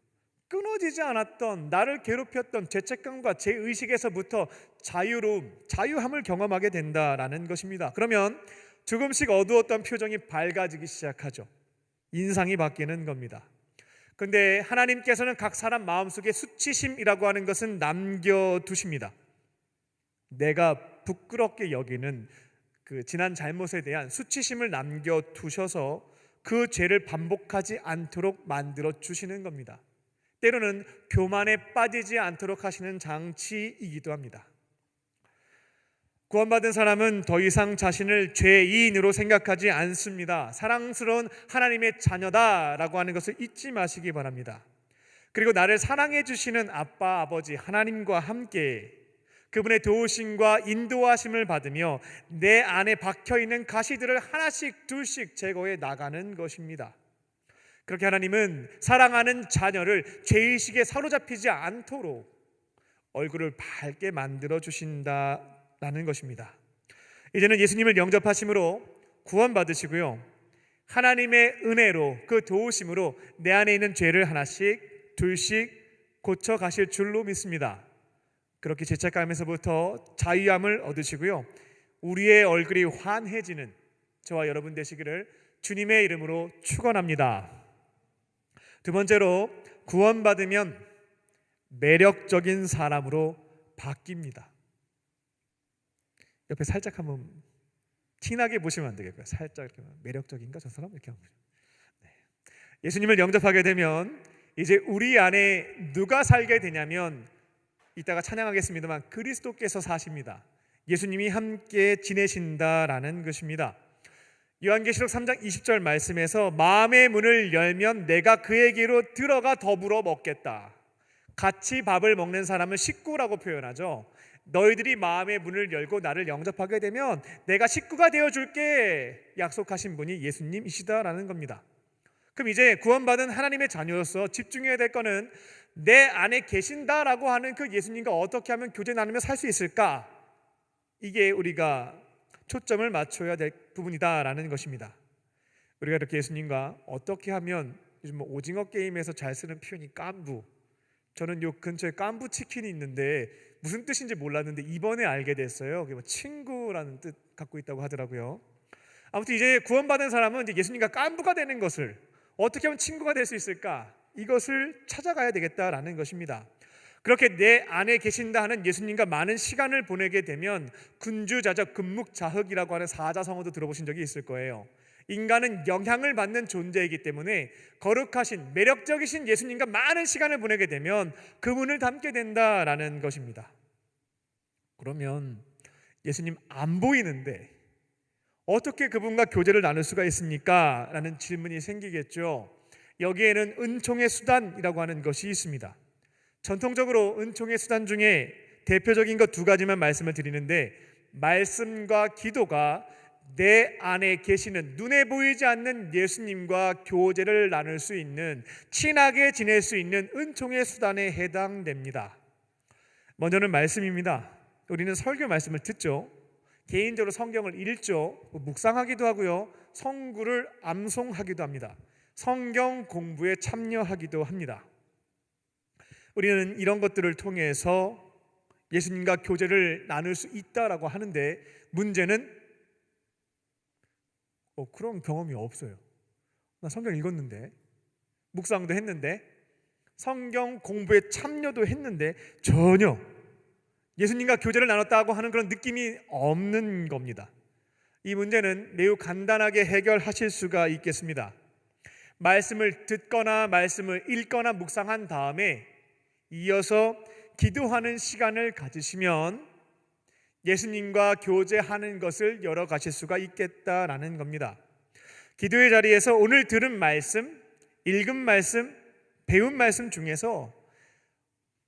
끊어지지 않았던, 나를 괴롭혔던 죄책감과 죄의식에서부터 자유로움, 자유함을 경험하게 된다라는 것입니다. 그러면 조금씩 어두웠던 표정이 밝아지기 시작하죠. 인상이 바뀌는 겁니다. 근데 하나님께서는 각 사람 마음속에 수치심이라고 하는 것은 남겨두십니다. 내가 부끄럽게 여기는 그 지난 잘못에 대한 수치심을 남겨두셔서 그 죄를 반복하지 않도록 만들어 주시는 겁니다. 때로는 교만에 빠지지 않도록 하시는 장치이기도 합니다. 구원받은 사람은 더 이상 자신을 죄인으로 생각하지 않습니다. 사랑스러운 하나님의 자녀다라고 하는 것을 잊지 마시기 바랍니다. 그리고 나를 사랑해 주시는 아빠, 아버지 하나님과 함께 그분의 도우심과 인도하심을 받으며 내 안에 박혀있는 가시들을 하나씩 둘씩 제거해 나가는 것입니다. 그렇게 하나님은 사랑하는 자녀를 죄의식에 사로잡히지 않도록 얼굴을 밝게 만들어 주신다라는 것입니다. 이제는 예수님을 영접하심으로 구원받으시고요, 하나님의 은혜로 그 도우심으로 내 안에 있는 죄를 하나씩 둘씩 고쳐 가실 줄로 믿습니다. 그렇게 죄책감에서부터 자유함을 얻으시고요, 우리의 얼굴이 환해지는 저와 여러분 되시기를 주님의 이름으로 축원합니다. 두 번째로, 구원받으면 매력적인 사람으로 바뀝니다. 옆에 살짝 한번 티나게 보시면 안 되겠고요. 살짝 이렇게 매력적인가 저 사람 이렇게 한번. 네. 예수님을 영접하게 되면 이제 우리 안에 누가 살게 되냐면, 이따가 찬양하겠습니다만 그리스도께서 사십니다. 예수님이 함께 지내신다라는 것입니다. 요한계시록 3장 20절 말씀에서 마음의 문을 열면 내가 그에게로 들어가 더불어 먹겠다. 같이 밥을 먹는 사람을 식구라고 표현하죠. 너희들이 마음의 문을 열고 나를 영접하게 되면 내가 식구가 되어줄게 약속하신 분이 예수님이시다라는 겁니다. 그럼 이제 구원받은 하나님의 자녀로서 집중해야 될 거는 내 안에 계신다라고 하는 그 예수님과 어떻게 하면 교제 나누며 살 수 있을까? 이게 우리가 초점을 맞춰야 될 부분이다라는 것입니다. 우리가 이렇게 예수님과 어떻게 하면, 요즘 오징어 게임에서 잘 쓰는 표현이 깐부, 저는 요 근처에 깐부 치킨이 있는데 무슨 뜻인지 몰랐는데 이번에 알게 됐어요. 그게 친구라는 뜻 갖고 있다고 하더라고요. 아무튼 이제 구원받은 사람은 이제 예수님과 깐부가 되는 것을, 어떻게 하면 친구가 될 수 있을까, 이것을 찾아가야 되겠다라는 것입니다. 그렇게 내 안에 계신다 하는 예수님과 많은 시간을 보내게 되면 군주자적 금묵자흑이라고 하는 사자성어도 들어보신 적이 있을 거예요. 인간은 영향을 받는 존재이기 때문에 거룩하신 매력적이신 예수님과 많은 시간을 보내게 되면 그분을 닮게 된다라는 것입니다. 그러면 예수님 안 보이는데 어떻게 그분과 교제를 나눌 수가 있습니까? 라는 질문이 생기겠죠. 여기에는 은총의 수단이라고 하는 것이 있습니다. 전통적으로 은총의 수단 중에 대표적인 것 두 가지만 말씀을 드리는데, 말씀과 기도가 내 안에 계시는 눈에 보이지 않는 예수님과 교제를 나눌 수 있는, 친하게 지낼 수 있는 은총의 수단에 해당됩니다. 먼저는 말씀입니다. 우리는 설교 말씀을 듣죠. 개인적으로 성경을 읽죠. 묵상하기도 하고요, 성구를 암송하기도 합니다. 성경 공부에 참여하기도 합니다. 우리는 이런 것들을 통해서 예수님과 교제를 나눌 수 있다라고 하는데 문제는 그런 경험이 없어요. 나 성경 읽었는데, 묵상도 했는데, 성경 공부에 참여도 했는데 전혀 예수님과 교제를 나눴다고 하는 그런 느낌이 없는 겁니다. 이 문제는 매우 간단하게 해결하실 수가 있겠습니다. 말씀을 듣거나 말씀을 읽거나 묵상한 다음에 이어서 기도하는 시간을 가지시면 예수님과 교제하는 것을 열어가실 수가 있겠다라는 겁니다. 기도의 자리에서 오늘 들은 말씀, 읽은 말씀, 배운 말씀 중에서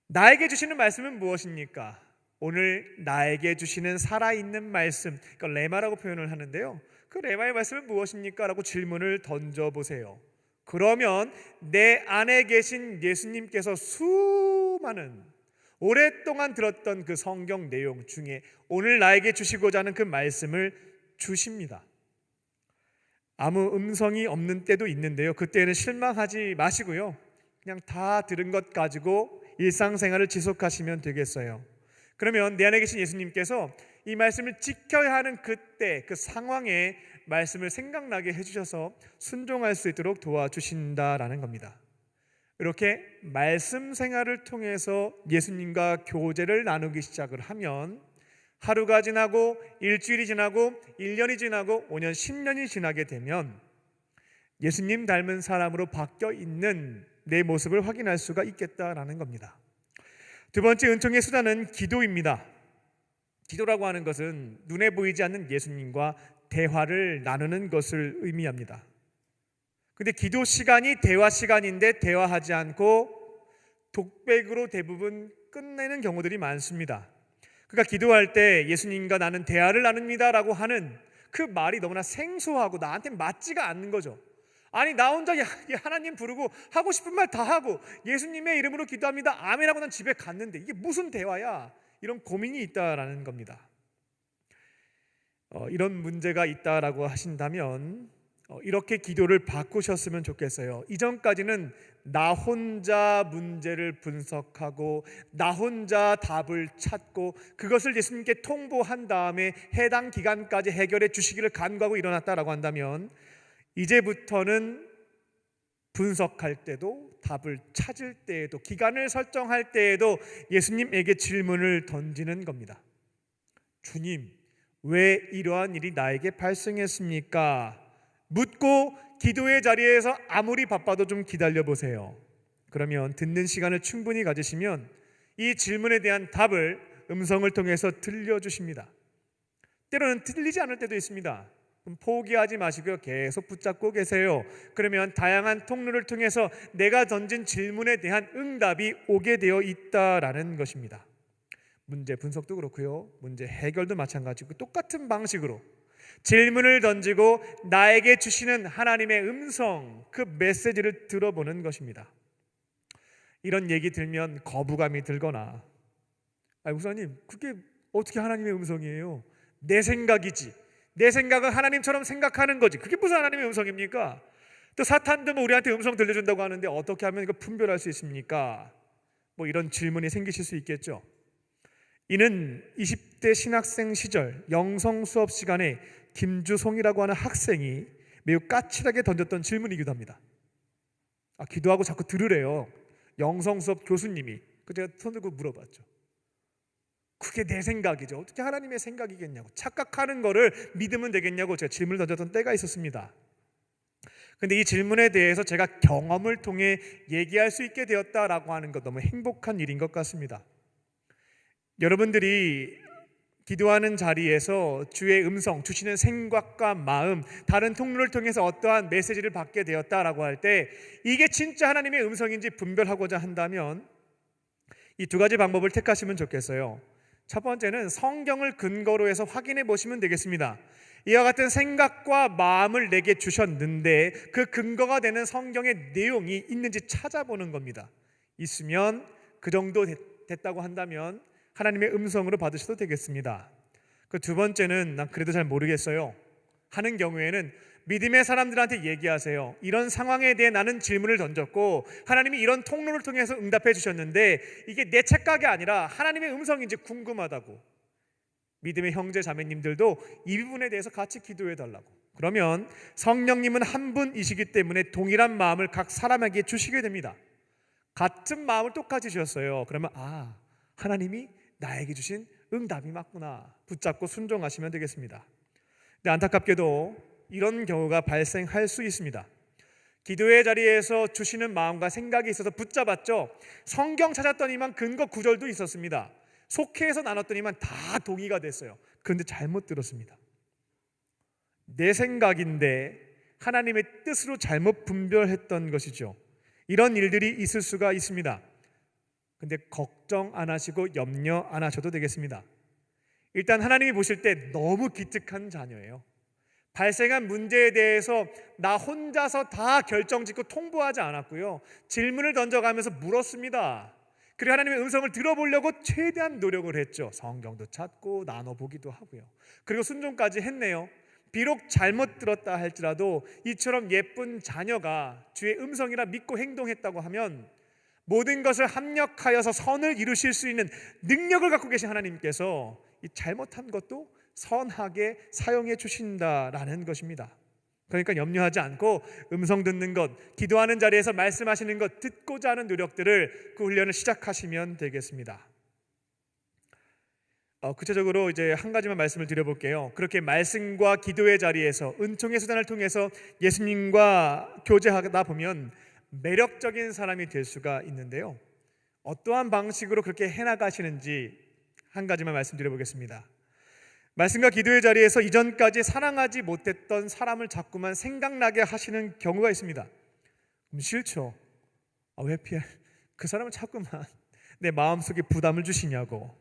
나에게 주시는 말씀은 무엇입니까? 오늘 나에게 주시는 살아있는 말씀, 그러니까 레마라고 표현을 하는데요, 그 레마의 말씀은 무엇입니까? 라고 질문을 던져보세요. 그러면 내 안에 계신 예수님께서 수많은 오랫동안 들었던 그 성경 내용 중에 오늘 나에게 주시고자 하는 그 말씀을 주십니다. 아무 음성이 없는 때도 있는데요, 그때는 실망하지 마시고요, 그냥 다 들은 것 가지고 일상생활을 지속하시면 되겠어요. 그러면 내 안에 계신 예수님께서 이 말씀을 지켜야 하는 그때 그 상황에 말씀을 생각나게 해주셔서 순종할 수 있도록 도와주신다라는 겁니다. 이렇게 말씀 생활을 통해서 예수님과 교제를 나누기 시작을 하면 하루가 지나고 일주일이 지나고 1년이 지나고 5년, 10년이 지나게 되면 예수님 닮은 사람으로 바뀌어 있는 내 모습을 확인할 수가 있겠다라는 겁니다. 두 번째 은총의 수단은 기도입니다. 기도라고 하는 것은 눈에 보이지 않는 예수님과 대화를 나누는 것을 의미합니다. 근데 기도 시간이 대화 시간인데 대화하지 않고 독백으로 대부분 끝내는 경우들이 많습니다. 그러니까 기도할 때 예수님과 나는 대화를 나눕니다라고 하는 그 말이 너무나 생소하고 나한테 맞지가 않는 거죠. 아니, 나 혼자 하나님 부르고 하고 싶은 말 다 하고 예수님의 이름으로 기도합니다, 아멘 하고 난 집에 갔는데 이게 무슨 대화야? 이런 고민이 있다라는 겁니다. 이런 문제가 있다라고 하신다면 이렇게 기도를 바꾸셨으면 좋겠어요. 이전까지는 나 혼자 문제를 분석하고 나 혼자 답을 찾고 그것을 예수님께 통보한 다음에 해당 기간까지 해결해 주시기를 간구하고 일어났다라고 한다면 이제부터는 분석할 때도 답을 찾을 때에도 기간을 설정할 때에도 예수님에게 질문을 던지는 겁니다. 주님, 왜 이러한 일이 나에게 발생했습니까? 묻고 기도의 자리에서 아무리 바빠도 좀 기다려 보세요. 그러면 듣는 시간을 충분히 가지시면 이 질문에 대한 답을 음성을 통해서 들려주십니다. 때로는 들리지 않을 때도 있습니다. 포기하지 마시고요, 계속 붙잡고 계세요. 그러면 다양한 통로를 통해서 내가 던진 질문에 대한 응답이 오게 되어 있다라는 것입니다. 문제 분석도 그렇고요, 문제 해결도 마찬가지고 똑같은 방식으로 질문을 던지고 나에게 주시는 하나님의 음성, 그 메시지를 들어보는 것입니다. 이런 얘기 들면 거부감이 들거나 목사님, 그게 어떻게 하나님의 음성이에요? 내 생각이지, 내 생각은 하나님처럼 생각하는 거지, 그게 무슨 하나님의 음성입니까? 또 사탄도 뭐 우리한테 음성 들려준다고 하는데 어떻게 하면 이거 분별할 수 있습니까? 뭐 이런 질문이 생기실 수 있겠죠. 이는 20대 신학생 시절 영성 수업 시간에 김주송이라고 하는 학생이 매우 까칠하게 던졌던 질문이기도 합니다. 기도하고 자꾸 들으래요. 영성 수업 교수님이. 제가 손 들고 물어봤죠. 그게 내 생각이죠, 어떻게 하나님의 생각이겠냐고, 착각하는 거를 믿으면 되겠냐고 제가 질문을 던졌던 때가 있었습니다. 근데 이 질문에 대해서 제가 경험을 통해 얘기할 수 있게 되었다라고 하는 것, 너무 행복한 일인 것 같습니다. 여러분들이 기도하는 자리에서 주의 음성, 주시는 생각과 마음, 다른 통로를 통해서 어떠한 메시지를 받게 되었다라고 할 때 이게 진짜 하나님의 음성인지 분별하고자 한다면 이 두 가지 방법을 택하시면 좋겠어요. 첫 번째는 성경을 근거로 해서 확인해 보시면 되겠습니다. 이와 같은 생각과 마음을 내게 주셨는데 그 근거가 되는 성경의 내용이 있는지 찾아보는 겁니다. 있으면 그 정도 됐다고 한다면 하나님의 음성으로 받으셔도 되겠습니다. 그 두 번째는 난 그래도 잘 모르겠어요 하는 경우에는 믿음의 사람들한테 얘기하세요. 이런 상황에 대해 나는 질문을 던졌고 하나님이 이런 통로를 통해서 응답해 주셨는데 이게 내 착각이 아니라 하나님의 음성인지 궁금하다고. 믿음의 형제 자매님들도 이 부분에 대해서 같이 기도해 달라고. 그러면 성령님은 한 분이시기 때문에 동일한 마음을 각 사람에게 주시게 됩니다. 같은 마음을 똑같이 주셨어요. 그러면 하나님이 나에게 주신 응답이 맞구나. 붙잡고 순종하시면 되겠습니다. 근데 안타깝게도 이런 경우가 발생할 수 있습니다. 기도의 자리에서 주시는 마음과 생각이 있어서 붙잡았죠. 성경 찾았더니만 근거 구절도 있었습니다. 속회에서 나눴더니만 다 동의가 됐어요. 그런데 잘못 들었습니다. 내 생각인데 하나님의 뜻으로 잘못 분별했던 것이죠. 이런 일들이 있을 수가 있습니다. 근데 걱정 안 하시고 염려 안 하셔도 되겠습니다. 일단 하나님이 보실 때 너무 기특한 자녀예요. 발생한 문제에 대해서 나 혼자서 다 결정짓고 통보하지 않았고요. 질문을 던져가면서 물었습니다. 그리고 하나님의 음성을 들어보려고 최대한 노력을 했죠. 성경도 찾고 나눠보기도 하고요. 그리고 순종까지 했네요. 비록 잘못 들었다 할지라도 이처럼 예쁜 자녀가 주의 음성이라 믿고 행동했다고 하면 모든 것을 합력하여서 선을 이루실 수 있는 능력을 갖고 계신 하나님께서 이 잘못한 것도 선하게 사용해 주신다라는 것입니다. 그러니까 염려하지 않고 음성 듣는 것, 기도하는 자리에서 말씀하시는 것, 듣고자 하는 노력들을 그 훈련을 시작하시면 되겠습니다. 구체적으로 이제 한 가지만 말씀을 드려볼게요. 그렇게 말씀과 기도의 자리에서 은총의 수단을 통해서 예수님과 교제하다 보면 매력적인 사람이 될 수가 있는데요. 어떠한 방식으로 그렇게 해나가시는지 한 가지만 말씀드려보겠습니다. 말씀과 기도의 자리에서 이전까지 사랑하지 못했던 사람을 자꾸만 생각나게 하시는 경우가 있습니다. 그럼 싫죠. 왜 피해? 그 사람은 자꾸만 내 마음속에 부담을 주시냐고.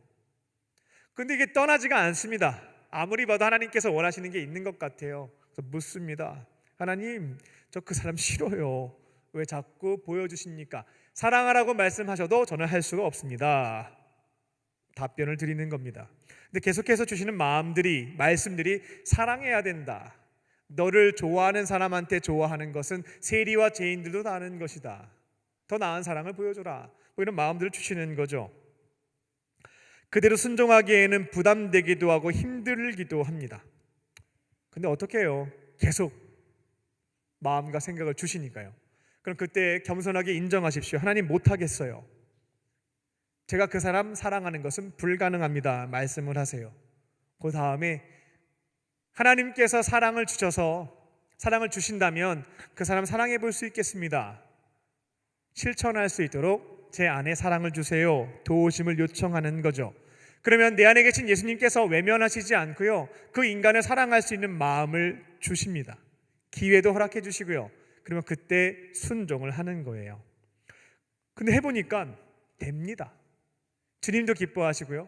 근데 이게 떠나지가 않습니다. 아무리 봐도 하나님께서 원하시는 게 있는 것 같아요. 그래서 묻습니다. 하나님, 저 그 사람 싫어요. 왜 자꾸 보여주십니까? 사랑하라고 말씀하셔도 저는 할 수가 없습니다. 답변을 드리는 겁니다. 근데 계속해서 주시는 마음들이, 말씀들이 사랑해야 된다. 너를 좋아하는 사람한테 좋아하는 것은 세리와 죄인들도 다 아는 것이다. 더 나은 사랑을 보여줘라. 뭐 이런 마음들을 주시는 거죠. 그대로 순종하기에는 부담되기도 하고 힘들기도 합니다. 근데 어떻게 해요? 계속 마음과 생각을 주시니까요. 그럼 그때 겸손하게 인정하십시오. 하나님, 못하겠어요. 제가 그 사람 사랑하는 것은 불가능합니다. 말씀을 하세요. 그 다음에 하나님께서 사랑을 주셔서 사랑을 주신다면 그 사람 사랑해 볼 수 있겠습니다. 실천할 수 있도록 제 안에 사랑을 주세요. 도우심을 요청하는 거죠. 그러면 내 안에 계신 예수님께서 외면하시지 않고요, 그 인간을 사랑할 수 있는 마음을 주십니다. 기회도 허락해 주시고요. 그러면 그때 순종을 하는 거예요. 근데 해보니까 됩니다. 주님도 기뻐하시고요,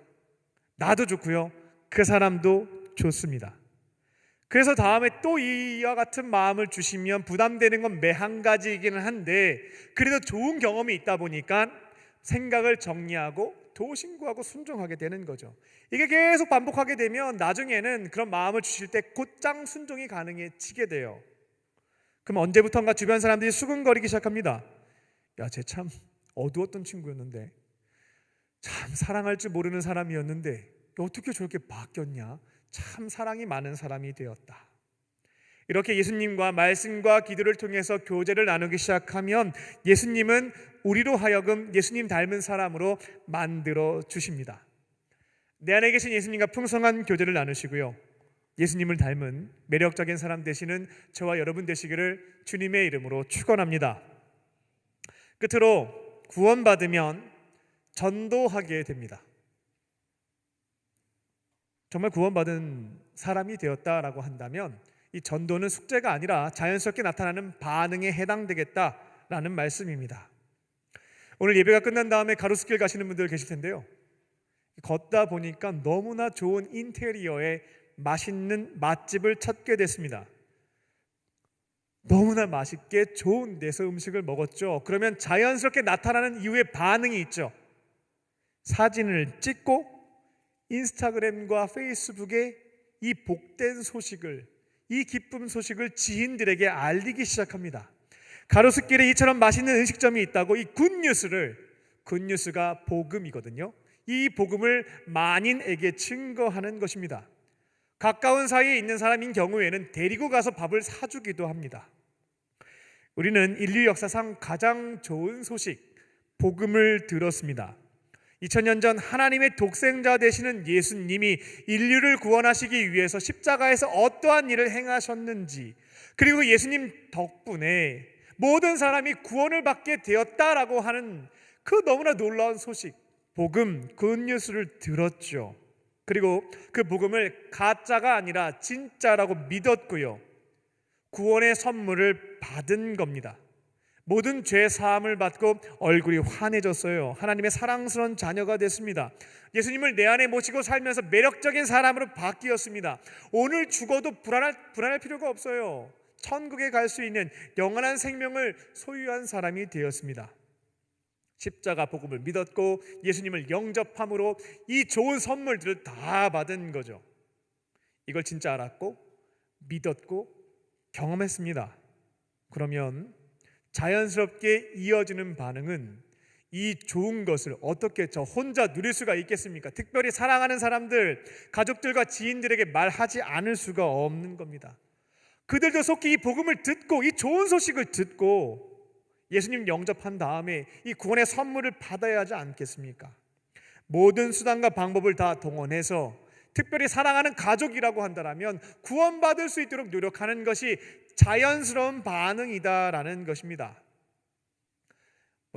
나도 좋고요, 그 사람도 좋습니다. 그래서 다음에 또 이와 같은 마음을 주시면 부담되는 건 매 한 가지이기는 한데 그래도 좋은 경험이 있다 보니까 생각을 정리하고 도신구하고 순종하게 되는 거죠. 이게 계속 반복하게 되면 나중에는 그런 마음을 주실 때 곧장 순종이 가능해지게 돼요. 그럼 언제부턴가 주변 사람들이 수근거리기 시작합니다. 야, 쟤 참 어두웠던 친구였는데, 참 사랑할 줄 모르는 사람이었는데 어떻게 저렇게 바뀌었냐? 참 사랑이 많은 사람이 되었다. 이렇게 예수님과 말씀과 기도를 통해서 교제를 나누기 시작하면 예수님은 우리로 하여금 예수님 닮은 사람으로 만들어 주십니다. 내 안에 계신 예수님과 풍성한 교제를 나누시고요, 예수님을 닮은 매력적인 사람 되시는 저와 여러분 되시기를 주님의 이름으로 축원합니다. 끝으로 구원받으면 전도하게 됩니다. 정말 구원받은 사람이 되었다라고 한다면 이 전도는 숙제가 아니라 자연스럽게 나타나는 반응에 해당되겠다라는 말씀입니다. 오늘 예배가 끝난 다음에 가로수길 가시는 분들 계실 텐데요, 걷다 보니까 너무나 좋은 인테리어에 맛있는 맛집을 찾게 됐습니다. 너무나 맛있게 좋은 데서 음식을 먹었죠. 그러면 자연스럽게 나타나는 이후의 반응이 있죠. 사진을 찍고 인스타그램과 페이스북에 이 복된 소식을, 이 기쁨 소식을 지인들에게 알리기 시작합니다. 가로수길에 이처럼 맛있는 음식점이 있다고 이 굿뉴스가 복음이거든요. 이 복음을 만인에게 증거하는 것입니다. 가까운 사이에 있는 사람인 경우에는 데리고 가서 밥을 사주기도 합니다. 우리는 인류 역사상 가장 좋은 소식, 복음을 들었습니다. 2000년 전 하나님의 독생자 되시는 예수님이 인류를 구원하시기 위해서 십자가에서 어떠한 일을 행하셨는지, 그리고 예수님 덕분에 모든 사람이 구원을 받게 되었다라고 하는 그 너무나 놀라운 소식, 복음, 굿뉴스를 들었죠. 그리고 그 복음을 가짜가 아니라 진짜라고 믿었고요, 구원의 선물을 받은 겁니다. 모든 죄 사함을 받고 얼굴이 환해졌어요. 하나님의 사랑스러운 자녀가 됐습니다. 예수님을 내 안에 모시고 살면서 매력적인 사람으로 바뀌었습니다. 오늘 죽어도 불안할 필요가 없어요. 천국에 갈 수 있는 영원한 생명을 소유한 사람이 되었습니다. 십자가 복음을 믿었고 예수님을 영접함으로 이 좋은 선물들을 다 받은 거죠. 이걸 진짜 알았고 믿었고 경험했습니다. 그러면 자연스럽게 이어지는 반응은 이 좋은 것을 어떻게 저 혼자 누릴 수가 있겠습니까? 특별히 사랑하는 사람들, 가족들과 지인들에게 말하지 않을 수가 없는 겁니다. 그들도 속히 이 복음을 듣고 이 좋은 소식을 듣고 예수님 영접한 다음에 이 구원의 선물을 받아야 하지 않겠습니까? 모든 수단과 방법을 다 동원해서 특별히 사랑하는 가족이라고 한다면 구원받을 수 있도록 노력하는 것이 자연스러운 반응이다라는 것입니다.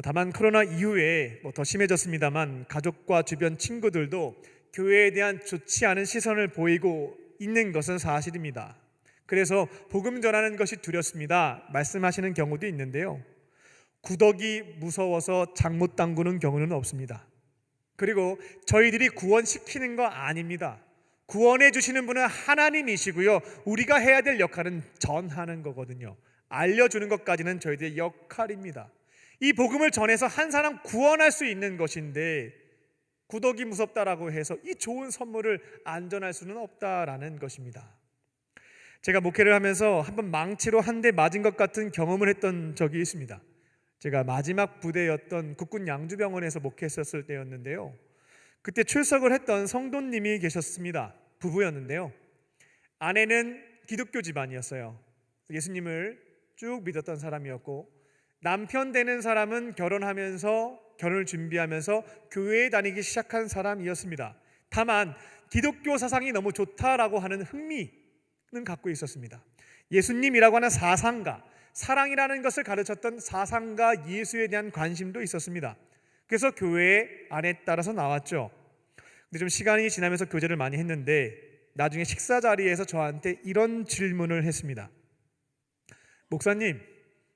다만 코로나 이후에 더 심해졌습니다만 가족과 주변 친구들도 교회에 대한 좋지 않은 시선을 보이고 있는 것은 사실입니다. 그래서 복음 전하는 것이 두렵습니다 말씀하시는 경우도 있는데요, 구덕이 무서워서 장못 담그는 경우는 없습니다. 그리고 저희들이 구원시키는 거 아닙니다. 구원해 주시는 분은 하나님이시고요, 우리가 해야 될 역할은 전하는 거거든요. 알려주는 것까지는 저희들의 역할입니다. 이 복음을 전해서 한 사람 구원할 수 있는 것인데 구덕이 무섭다라고 해서 이 좋은 선물을 안 전할 수는 없다라는 것입니다. 제가 목회를 하면서 한번 망치로 한 대 맞은 것 같은 경험을 했던 적이 있습니다. 제가 마지막 부대였던 국군 양주병원에서 목회했었을 때였는데요, 그때 출석을 했던 성도님이 계셨습니다. 부부였는데요, 아내는 기독교 집안이었어요. 예수님을 쭉 믿었던 사람이었고, 남편 되는 사람은 결혼을 준비하면서 교회에 다니기 시작한 사람이었습니다. 다만 기독교 사상이 너무 좋다라고 하는 흥미는 갖고 있었습니다. 예수님이라고 하는 사상가, 사랑이라는 것을 가르쳤던 사상가 예수에 대한 관심도 있었습니다. 그래서 교회에 아내에 따라서 나왔죠. 근데 좀 시간이 지나면서 교제를 많이 했는데 나중에 식사 자리에서 저한테 이런 질문을 했습니다. 목사님,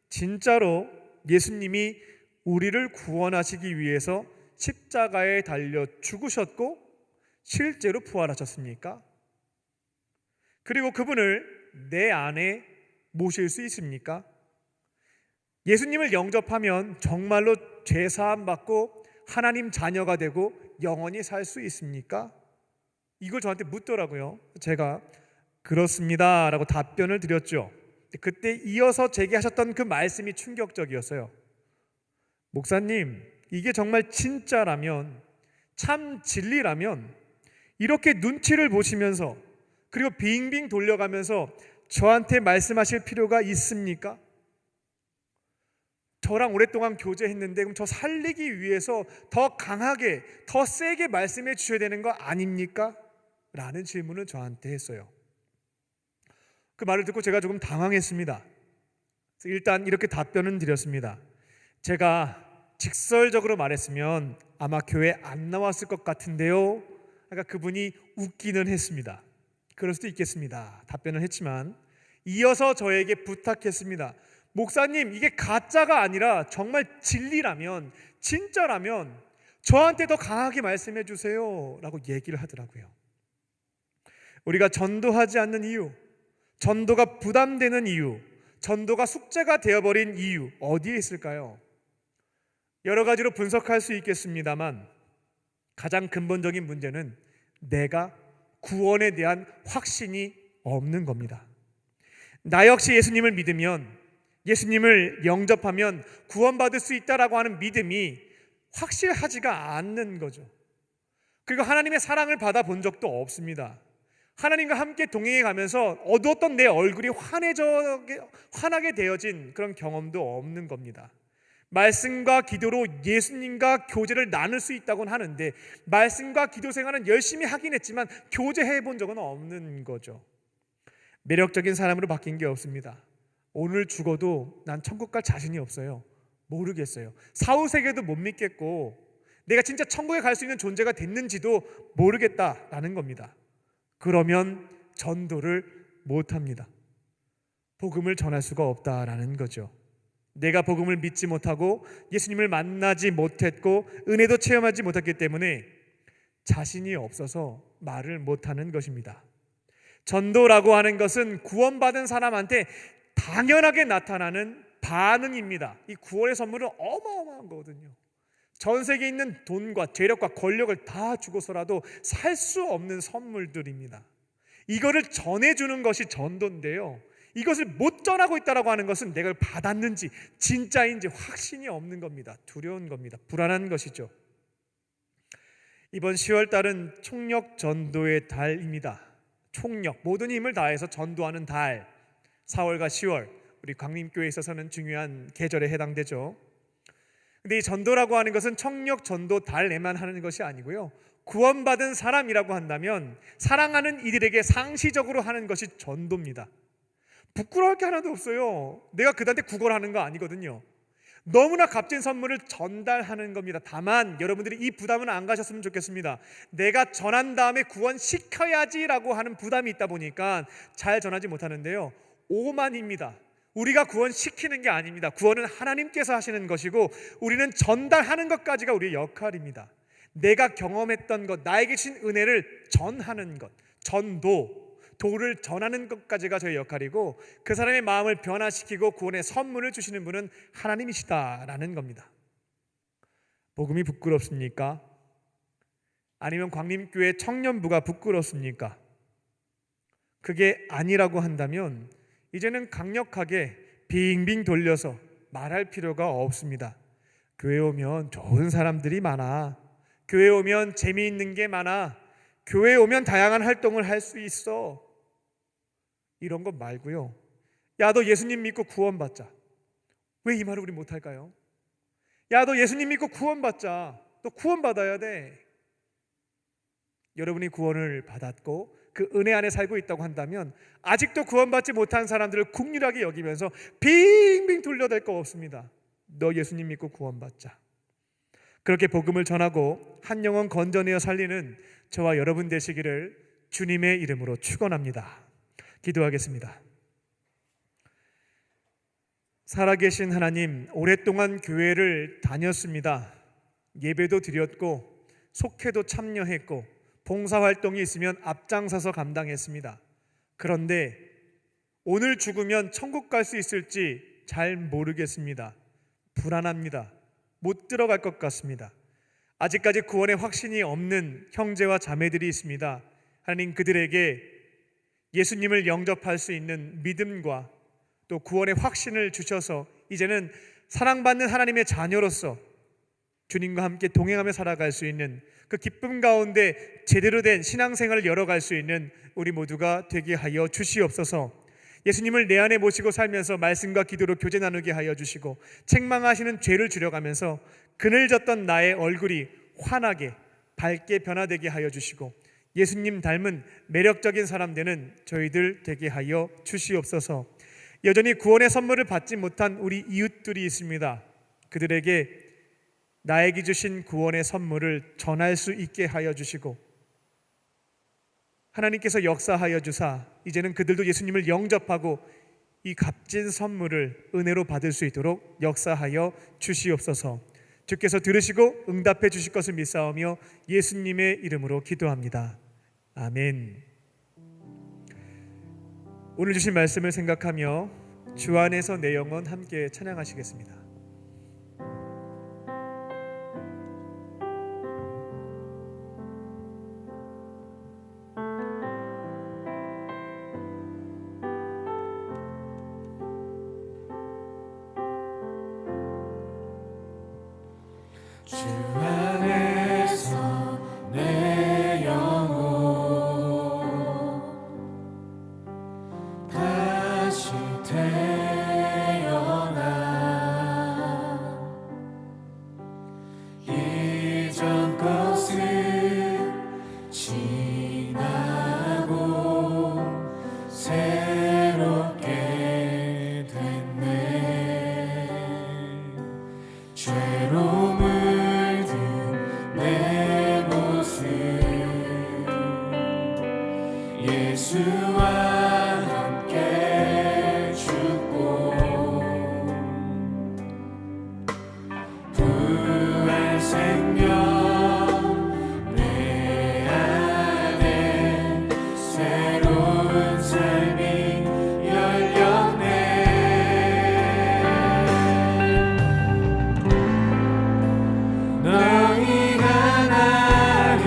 진짜로 예수님이 우리를 구원하시기 위해서 십자가에 달려 죽으셨고 실제로 부활하셨습니까? 그리고 그분을 내 안에 모실 수 있습니까? 예수님을 영접하면 정말로 죄사함 받고 하나님 자녀가 되고 영원히 살 수 있습니까? 이걸 저한테 묻더라고요. 제가 그렇습니다 라고 답변을 드렸죠. 그때 이어서 제게 하셨던 그 말씀이 충격적이었어요. 목사님, 이게 정말 진짜라면, 참 진리라면 이렇게 눈치를 보시면서 그리고 빙빙 돌려가면서 저한테 말씀하실 필요가 있습니까? 저랑 오랫동안 교제했는데 그럼 저 살리기 위해서 더 강하게, 더 세게 말씀해 주셔야 되는 거 아닙니까? 라는 질문을 저한테 했어요. 그 말을 듣고 제가 조금 당황했습니다. 일단 이렇게 답변은 드렸습니다. 제가 직설적으로 말했으면 아마 교회 안 나왔을 것 같은데요. 그러니까 그분이 웃기는 했습니다. 그럴 수도 있겠습니다. 답변을 했지만 이어서 저에게 부탁했습니다. 목사님, 이게 가짜가 아니라 정말 진리라면, 진짜라면 저한테 더 강하게 말씀해 주세요 라고 얘기를 하더라고요. 우리가 전도하지 않는 이유, 전도가 부담되는 이유, 전도가 숙제가 되어버린 이유 어디에 있을까요? 여러 가지로 분석할 수 있겠습니다만 가장 근본적인 문제는 내가 구원에 대한 확신이 없는 겁니다. 나 역시 예수님을 믿으면, 예수님을 영접하면 구원받을 수 있다라고 하는 믿음이 확실하지가 않는 거죠. 그리고 하나님의 사랑을 받아본 적도 없습니다. 하나님과 함께 동행해 가면서 어두웠던 내 얼굴이 환하게 되어진 그런 경험도 없는 겁니다. 말씀과 기도로 예수님과 교제를 나눌 수 있다고는 하는데, 말씀과 기도 생활은 열심히 하긴 했지만 교제해 본 적은 없는 거죠. 매력적인 사람으로 바뀐 게 없습니다. 오늘 죽어도 난 천국 갈 자신이 없어요. 모르겠어요. 사후세계도 못 믿겠고 내가 진짜 천국에 갈 수 있는 존재가 됐는지도 모르겠다라는 겁니다. 그러면 전도를 못합니다. 복음을 전할 수가 없다라는 거죠. 내가 복음을 믿지 못하고 예수님을 만나지 못했고 은혜도 체험하지 못했기 때문에 자신이 없어서 말을 못하는 것입니다. 전도라고 하는 것은 구원받은 사람한테 당연하게 나타나는 반응입니다. 이 구원의 선물은 어마어마한 거거든요. 전 세계에 있는 돈과 재력과 권력을 다 주고서라도 살 수 없는 선물들입니다. 이거를 전해주는 것이 전도인데요, 이것을 못 전하고 있다고 하는 것은 내가 받았는지 진짜인지 확신이 없는 겁니다. 두려운 겁니다. 불안한 것이죠. 이번 10월 달은 총력 전도의 달입니다. 총력, 모든 힘을 다해서 전도하는 달. 4월과 10월 우리 광림교회에 있어서는 중요한 계절에 해당되죠. 근데 이 전도라고 하는 것은 청력 전도 달에만 하는 것이 아니고요, 구원받은 사람이라고 한다면 사랑하는 이들에게 상시적으로 하는 것이 전도입니다. 부끄러울 게 하나도 없어요. 내가 그들한테 구걸하는 거 아니거든요. 너무나 값진 선물을 전달하는 겁니다. 다만 여러분들이 이 부담은 안 가셨으면 좋겠습니다. 내가 전한 다음에 구원시켜야지라고 하는 부담이 있다 보니까 잘 전하지 못하는데요, 오만입니다. 우리가 구원시키는 게 아닙니다. 구원은 하나님께서 하시는 것이고 우리는 전달하는 것까지가 우리의 역할입니다. 내가 경험했던 것, 나에게 주신 은혜를 전하는 것, 전도, 도를 전하는 것까지가 저의 역할이고, 그 사람의 마음을 변화시키고 구원의 선물을 주시는 분은 하나님이시다라는 겁니다. 복음이 부끄럽습니까? 아니면 광림교회 청년부가 부끄럽습니까? 그게 아니라고 한다면 이제는 강력하게 빙빙 돌려서 말할 필요가 없습니다. 교회 오면 좋은 사람들이 많아. 교회 오면 재미있는 게 많아. 교회 오면 다양한 활동을 할 수 있어. 이런 것 말고요, 야, 너 예수님 믿고 구원받자. 왜 이 말을 우리 못할까요? 야, 너 예수님 믿고 구원받자. 너 구원받아야 돼. 여러분이 구원을 받았고 그 은혜 안에 살고 있다고 한다면 아직도 구원받지 못한 사람들을 국률하게 여기면서 빙빙 돌려댈 거 없습니다. 너 예수님 믿고 구원받자. 그렇게 복음을 전하고 한 영혼 건져내어 살리는 저와 여러분 되시기를 주님의 이름으로 축원합니다. 기도하겠습니다. 살아계신 하나님, 오랫동안 교회를 다녔습니다. 예배도 드렸고 속회도 참여했고 봉사활동이 있으면 앞장서서 감당했습니다. 그런데 오늘 죽으면 천국 갈 수 있을지 잘 모르겠습니다. 불안합니다. 못 들어갈 것 같습니다. 아직까지 구원의 확신이 없는 형제와 자매들이 있습니다. 하나님, 그들에게 예수님을 영접할 수 있는 믿음과 또 구원의 확신을 주셔서 이제는 사랑받는 하나님의 자녀로서 주님과 함께 동행하며 살아갈 수 있는 그 기쁨 가운데 제대로 된 신앙생활을 열어갈 수 있는 우리 모두가 되게 하여 주시옵소서. 예수님을 내 안에 모시고 살면서 말씀과 기도로 교제 나누게 하여 주시고, 책망하시는 죄를 줄여가면서 그늘졌던 나의 얼굴이 환하게 밝게 변화되게 하여 주시고, 예수님 닮은 매력적인 사람 되는 저희들 되게 하여 주시옵소서. 여전히 구원의 선물을 받지 못한 우리 이웃들이 있습니다. 그들에게 나에게 주신 구원의 선물을 전할 수 있게 하여 주시고, 하나님께서 역사하여 주사 이제는 그들도 예수님을 영접하고 이 값진 선물을 은혜로 받을 수 있도록 역사하여 주시옵소서. 주께서 들으시고 응답해 주실 것을 믿사오며 예수님의 이름으로 기도합니다. 아멘. 오늘 주신 말씀을 생각하며 주 안에서 내 영혼 함께 찬양하시겠습니다. 주 안에서 내 영혼 다시 태어나 이전 것은 지나고 새롭게 됐네. 죄로 물든 내 모습 예수와 함께 죽고 부활 생명 내 안에 새로운 삶이 열렸네. 너희가 나를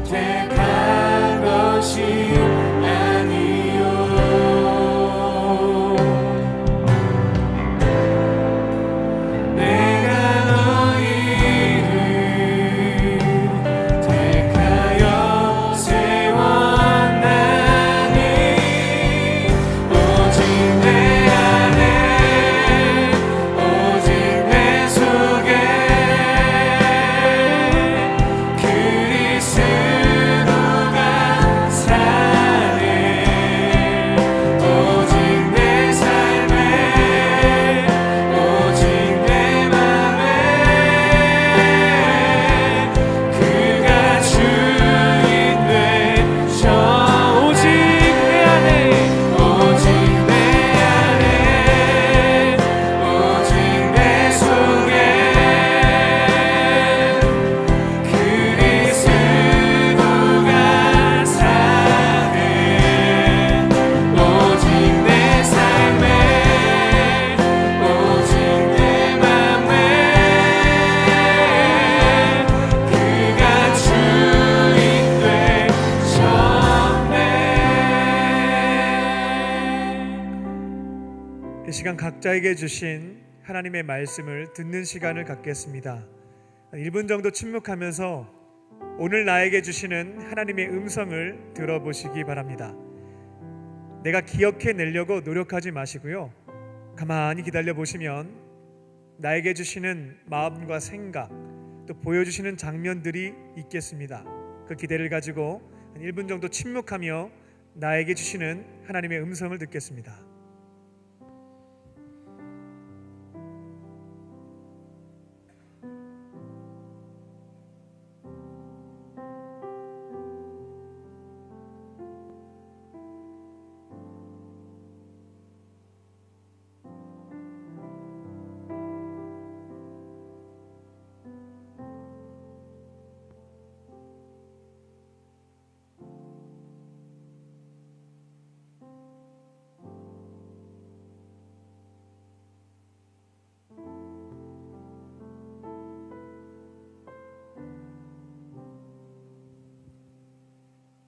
택한 것이 아니요 내가 너희를 택하여 세웠나니 오직 내 안에 오직 내 속에 그리스도가 사네. 오직 내 삶에 오직 내 맘에 그가 주인 되셔. 오직 내 안에 오직 내 안에 오직 내 속에 그리스도가 사네. 오직 내 삶에 오직 내 맘에 그가 주인 되셨네. 이 시간 각자에게 주신 하나님의 말씀을 듣는 시간을 갖겠습니다. 1분 정도 침묵하면서 오늘 나에게 주시는 하나님의 음성을 들어보시기 바랍니다. 내가 기억해내려고 노력하지 마시고요. 가만히 기다려 보시면 나에게 주시는 마음과 생각, 또 보여주시는 장면들이 있겠습니다. 그 기대를 가지고 1분 정도 침묵하며 나에게 주시는 하나님의 음성을 듣겠습니다.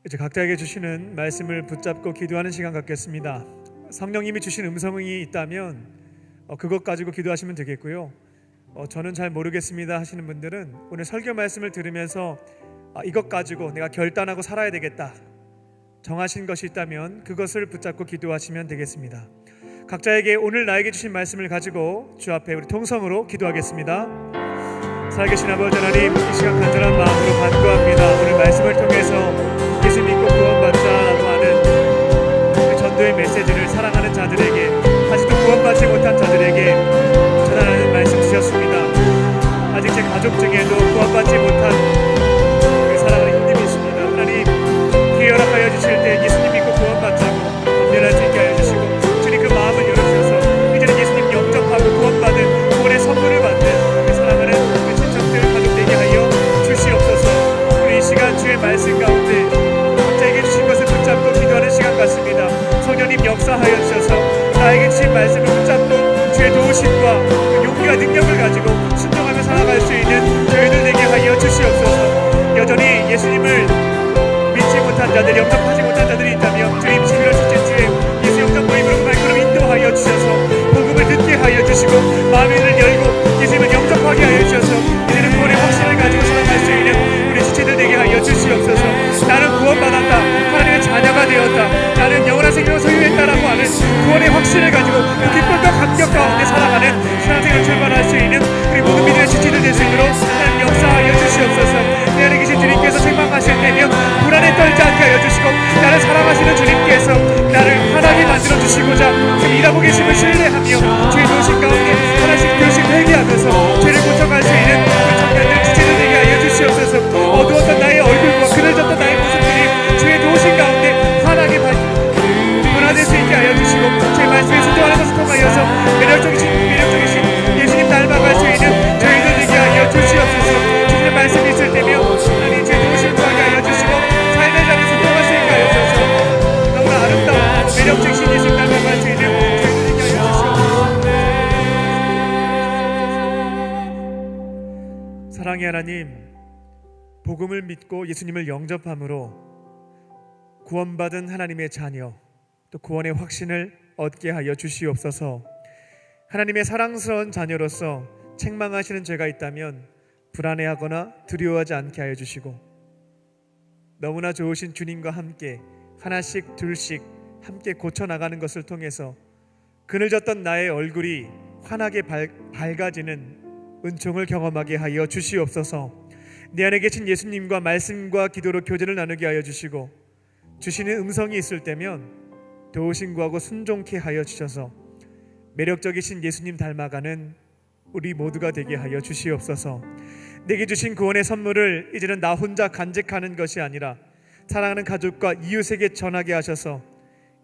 이제 각자에게 주시는 말씀을 붙잡고 기도하는 시간 갖겠습니다. 성령님이 주신 음성이 있다면 그것 가지고 기도하시면 되겠고요. 저는 잘 모르겠습니다 하시는 분들은 오늘 설교 말씀을 들으면서 이것 가지고 내가 결단하고 살아야 되겠다 정하신 것이 있다면 그것을 붙잡고 기도하시면 되겠습니다. 각자에게 오늘 나에게 주신 말씀을 가지고 주 앞에 우리 통성으로 기도하겠습니다. 살아계신 아버지 하나님, 이 시간 간절한 마음으로 간구합니다. 오늘 말씀을 통해서 예수 믿고 구원받자라고 하는 그 전도의 메시지를 사랑하는 자들에게, 아직도 구원받지 못한 자들에게 전하는 말씀 주셨습니다. 아직 제 가족 중에도 구원받지 못한 그 사랑하는 형님이 있습니다. 하나님, 기회 허락하여 주실 때 예수님 믿고 구원받자고 변할 수 있게 하여 주시고, 주님 그 마음을 열어주셔서 이제는 예수님 영접하고 구원받은 구원의 선물을 받는 그 사랑하는 그 친척들 가족 되게 하여 주시옵소서. 우리 이 시간 주의 말씀 가운데 각자에게 주신 것을 붙잡고 기도하는 시간 같습니다. 성령님 역사하여 주셔서 나에게 주신 말씀을 붙잡고 주의 도우심과 그 용기와 능력을 가지고 순종하며 살아갈 수 있는 저희들 되게 하여 주시옵소서. 여전히 예수님을 믿지 못한 자들, 영접하지 못한 자들이 있다면 주님 11월 첫째 주에 예수 영접 모임으로 말씀으로 인도하여 주셔서 복음을 듣게 하여 주시고 마음을 열고 예수님을 사랑의 하나님, 복음을 믿고 예수님을 영접함으로 구원받은 하나님의 자녀, 또 구원의 확신을 얻게 하여 주시옵소서. 하나님의 사랑스러운 자녀로서 책망하시는 죄가 있다면 불안해하거나 두려워하지 않게 하여 주시고, 너무나 좋으신 주님과 함께 하나씩 둘씩 함께 고쳐나가는 것을 통해서 그늘졌던 나의 얼굴이 환하게 밝아지는 은총을 경험하게 하여 주시옵소서. 내 안에 계신 예수님과 말씀과 기도로 교제를 나누게 하여 주시고, 주시는 음성이 있을 때면 도우신구하고 순종케 하여 주셔서 매력적이신 예수님 닮아가는 우리 모두가 되게 하여 주시옵소서. 내게 주신 구원의 선물을 이제는 나 혼자 간직하는 것이 아니라 사랑하는 가족과 이웃에게 전하게 하셔서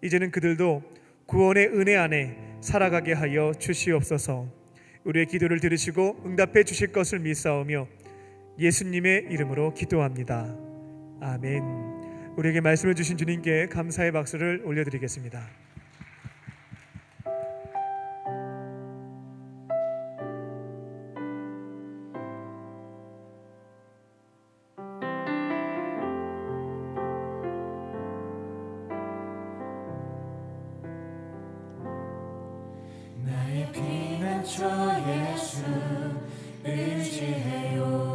이제는 그들도 구원의 은혜 안에 살아가게 하여 주시옵소서. 우리의 기도를 들으시고 응답해 주실 것을 믿사오며 예수님의 이름으로 기도합니다. 아멘. 우리에게 말씀을 주신 주님께 감사의 박수를 올려드리겠습니다. 나의 피난처 예수 의지해요.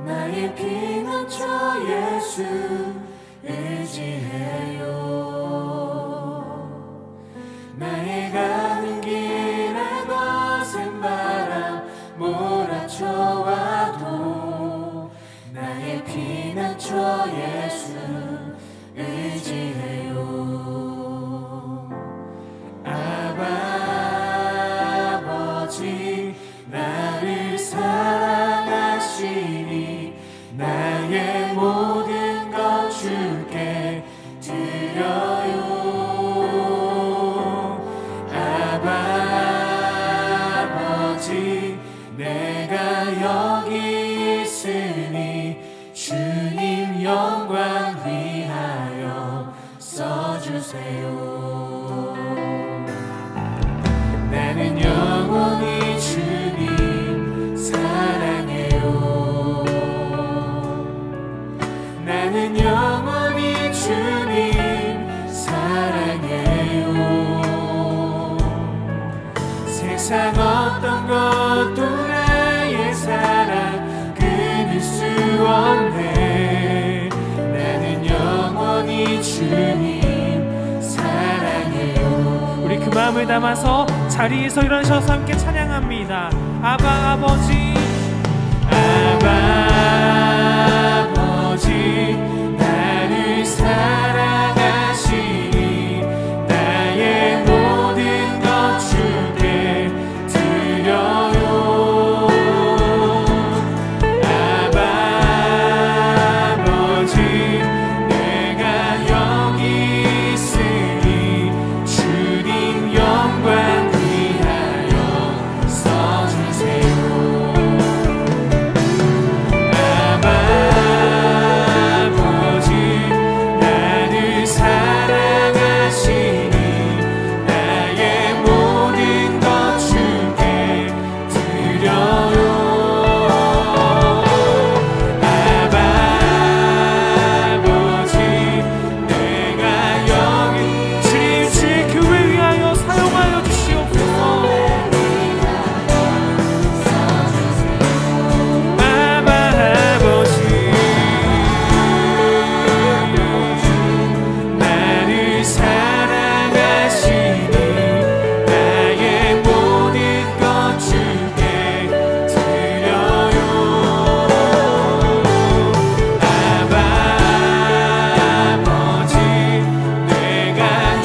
나의 피난처 예수 의지해요. 나의 가는 길에 거센 바람 몰아쳐와도 나의 피난처 예수 의지해요. 아버지 나를 사랑하시니 나의 모든 것 주께 드려요. 아버지 내가 여기 있으니 주님 영광 위하여 써주세요. 나는 영원히 주님 사랑해요. 나는 영원히 주님 사랑해요. 세상 어떤 것도 나의 사랑 끊을 수 없네. 나는 영원히 주님 사랑해요. 우리 그 마음을 담아서 자리에서 일어나셔서 함께 찬양합니다. 아바 아버지, 아버지 나를 사랑하시니 나의 모든 것 주께 드려요. 아버지 내가 여기 있으니 주님 영광 위하여 써주세요. 아버지 나를 사랑하시니 나의 모든 것 주께 드려요. 아버지 내가 여기 주님 교회 위하여 사용하여 주시옵소서. 아버지 나를 사랑하시니 나의 모든 것 주께 드려요. 아버지 내가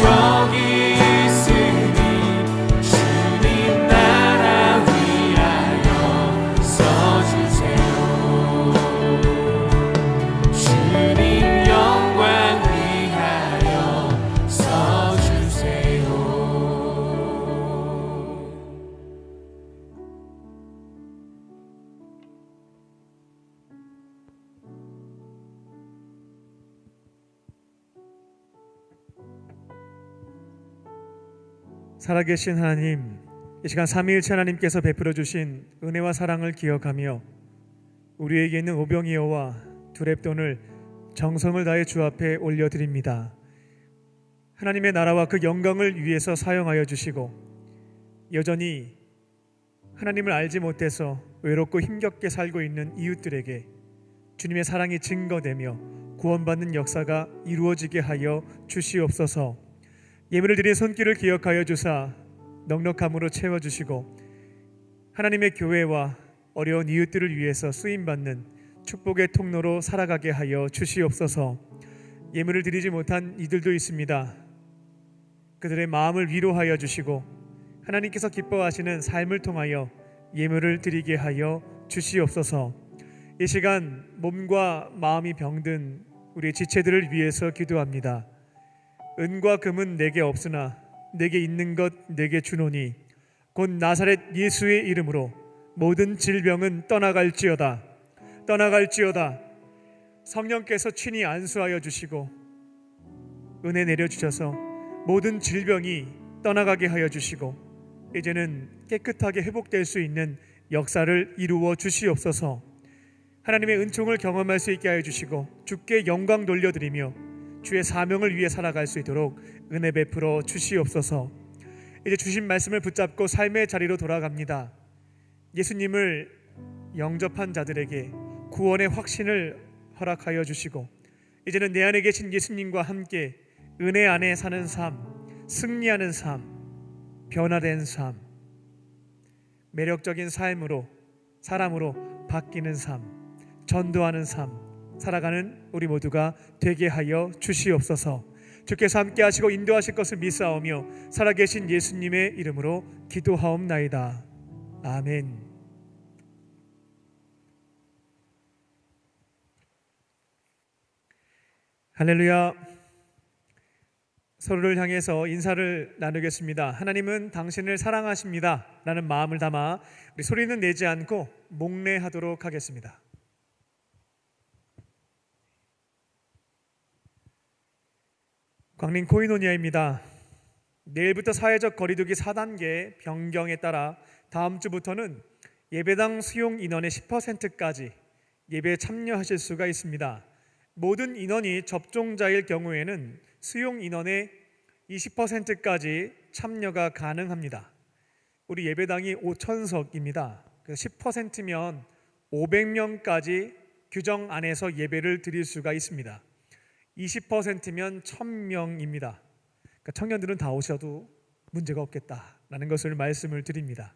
여기 있으니 주님 나라 위하여 써주세요. 주님 영광 위하여 써주세요. 살아계신 하나님, 이 시간 삼위일체 하나님께서 베풀어 주신 은혜와 사랑을 기억하며 우리에게 있는 오병이어와 두렙돈을 정성을 다해 주 앞에 올려드립니다. 하나님의 나라와 그 영광을 위해서 사용하여 주시고 여전히 하나님을 알지 못해서 외롭고 힘겹게 살고 있는 이웃들에게 주님의 사랑이 증거되며 구원받는 역사가 이루어지게 하여 주시옵소서. 예배를 드린 손길을 기억하여 주사 넉넉함으로 채워주시고 하나님의 교회와 어려운 이웃들을 위해서 쓰임받는 축복의 통로로 살아가게 하여 주시옵소서. 예물을 드리지 못한 이들도 있습니다. 그들의 마음을 위로하여 주시고 하나님께서 기뻐하시는 삶을 통하여 예물을 드리게 하여 주시옵소서. 이 시간 몸과 마음이 병든 우리 지체들을 위해서 기도합니다. 은과 금은 내게 없으나 내게 있는 것 내게 주노니 곧 나사렛 예수의 이름으로 모든 질병은 떠나갈지어다. 떠나갈지어다. 성령께서 친히 안수하여 주시고 은혜 내려주셔서 모든 질병이 떠나가게 하여 주시고 이제는 깨끗하게 회복될 수 있는 역사를 이루어 주시옵소서. 하나님의 은총을 경험할 수 있게 하여 주시고 주께 영광 돌려드리며 주의 사명을 위해 살아갈 수 있도록 은혜 베풀어 주시옵소서. 이제 주신 말씀을 붙잡고 삶의 자리로 돌아갑니다. 예수님을 영접한 자들에게 구원의 확신을 허락하여 주시고 이제는 내 안에 계신 예수님과 함께 은혜 안에 사는 삶, 승리하는 삶, 변화된 삶, 매력적인 삶으로 사람으로 바뀌는 삶, 전도하는 삶 살아가는 우리 모두가 되게 하여 주시옵소서. 주께서 함께 하시고 인도하실 것을 믿사오며 살아계신 예수님의 이름으로 기도하옵나이다. 아멘. 할렐루야. 서로를 향해서 인사를 나누겠습니다. 하나님은 당신을 사랑하십니다 라는 마음을 담아 우리 소리는 내지 않고 목례하도록 하겠습니다. 광림 코이노니아입니다. 내일부터 사회적 거리두기 4단계 변경에 따라 다음 주부터는 예배당 수용 인원의 10%까지 예배에 참여하실 수가 있습니다. 모든 인원이 접종자일 경우에는 수용 인원의 20%까지 참여가 가능합니다. 우리 예배당이 5,000석입니다. 10%면 500명까지 규정 안에서 예배를 드릴 수가 있습니다. 20%면 1,000명입니다. 그러니까 청년들은 다 오셔도 문제가 없겠다라는 것을 말씀을 드립니다.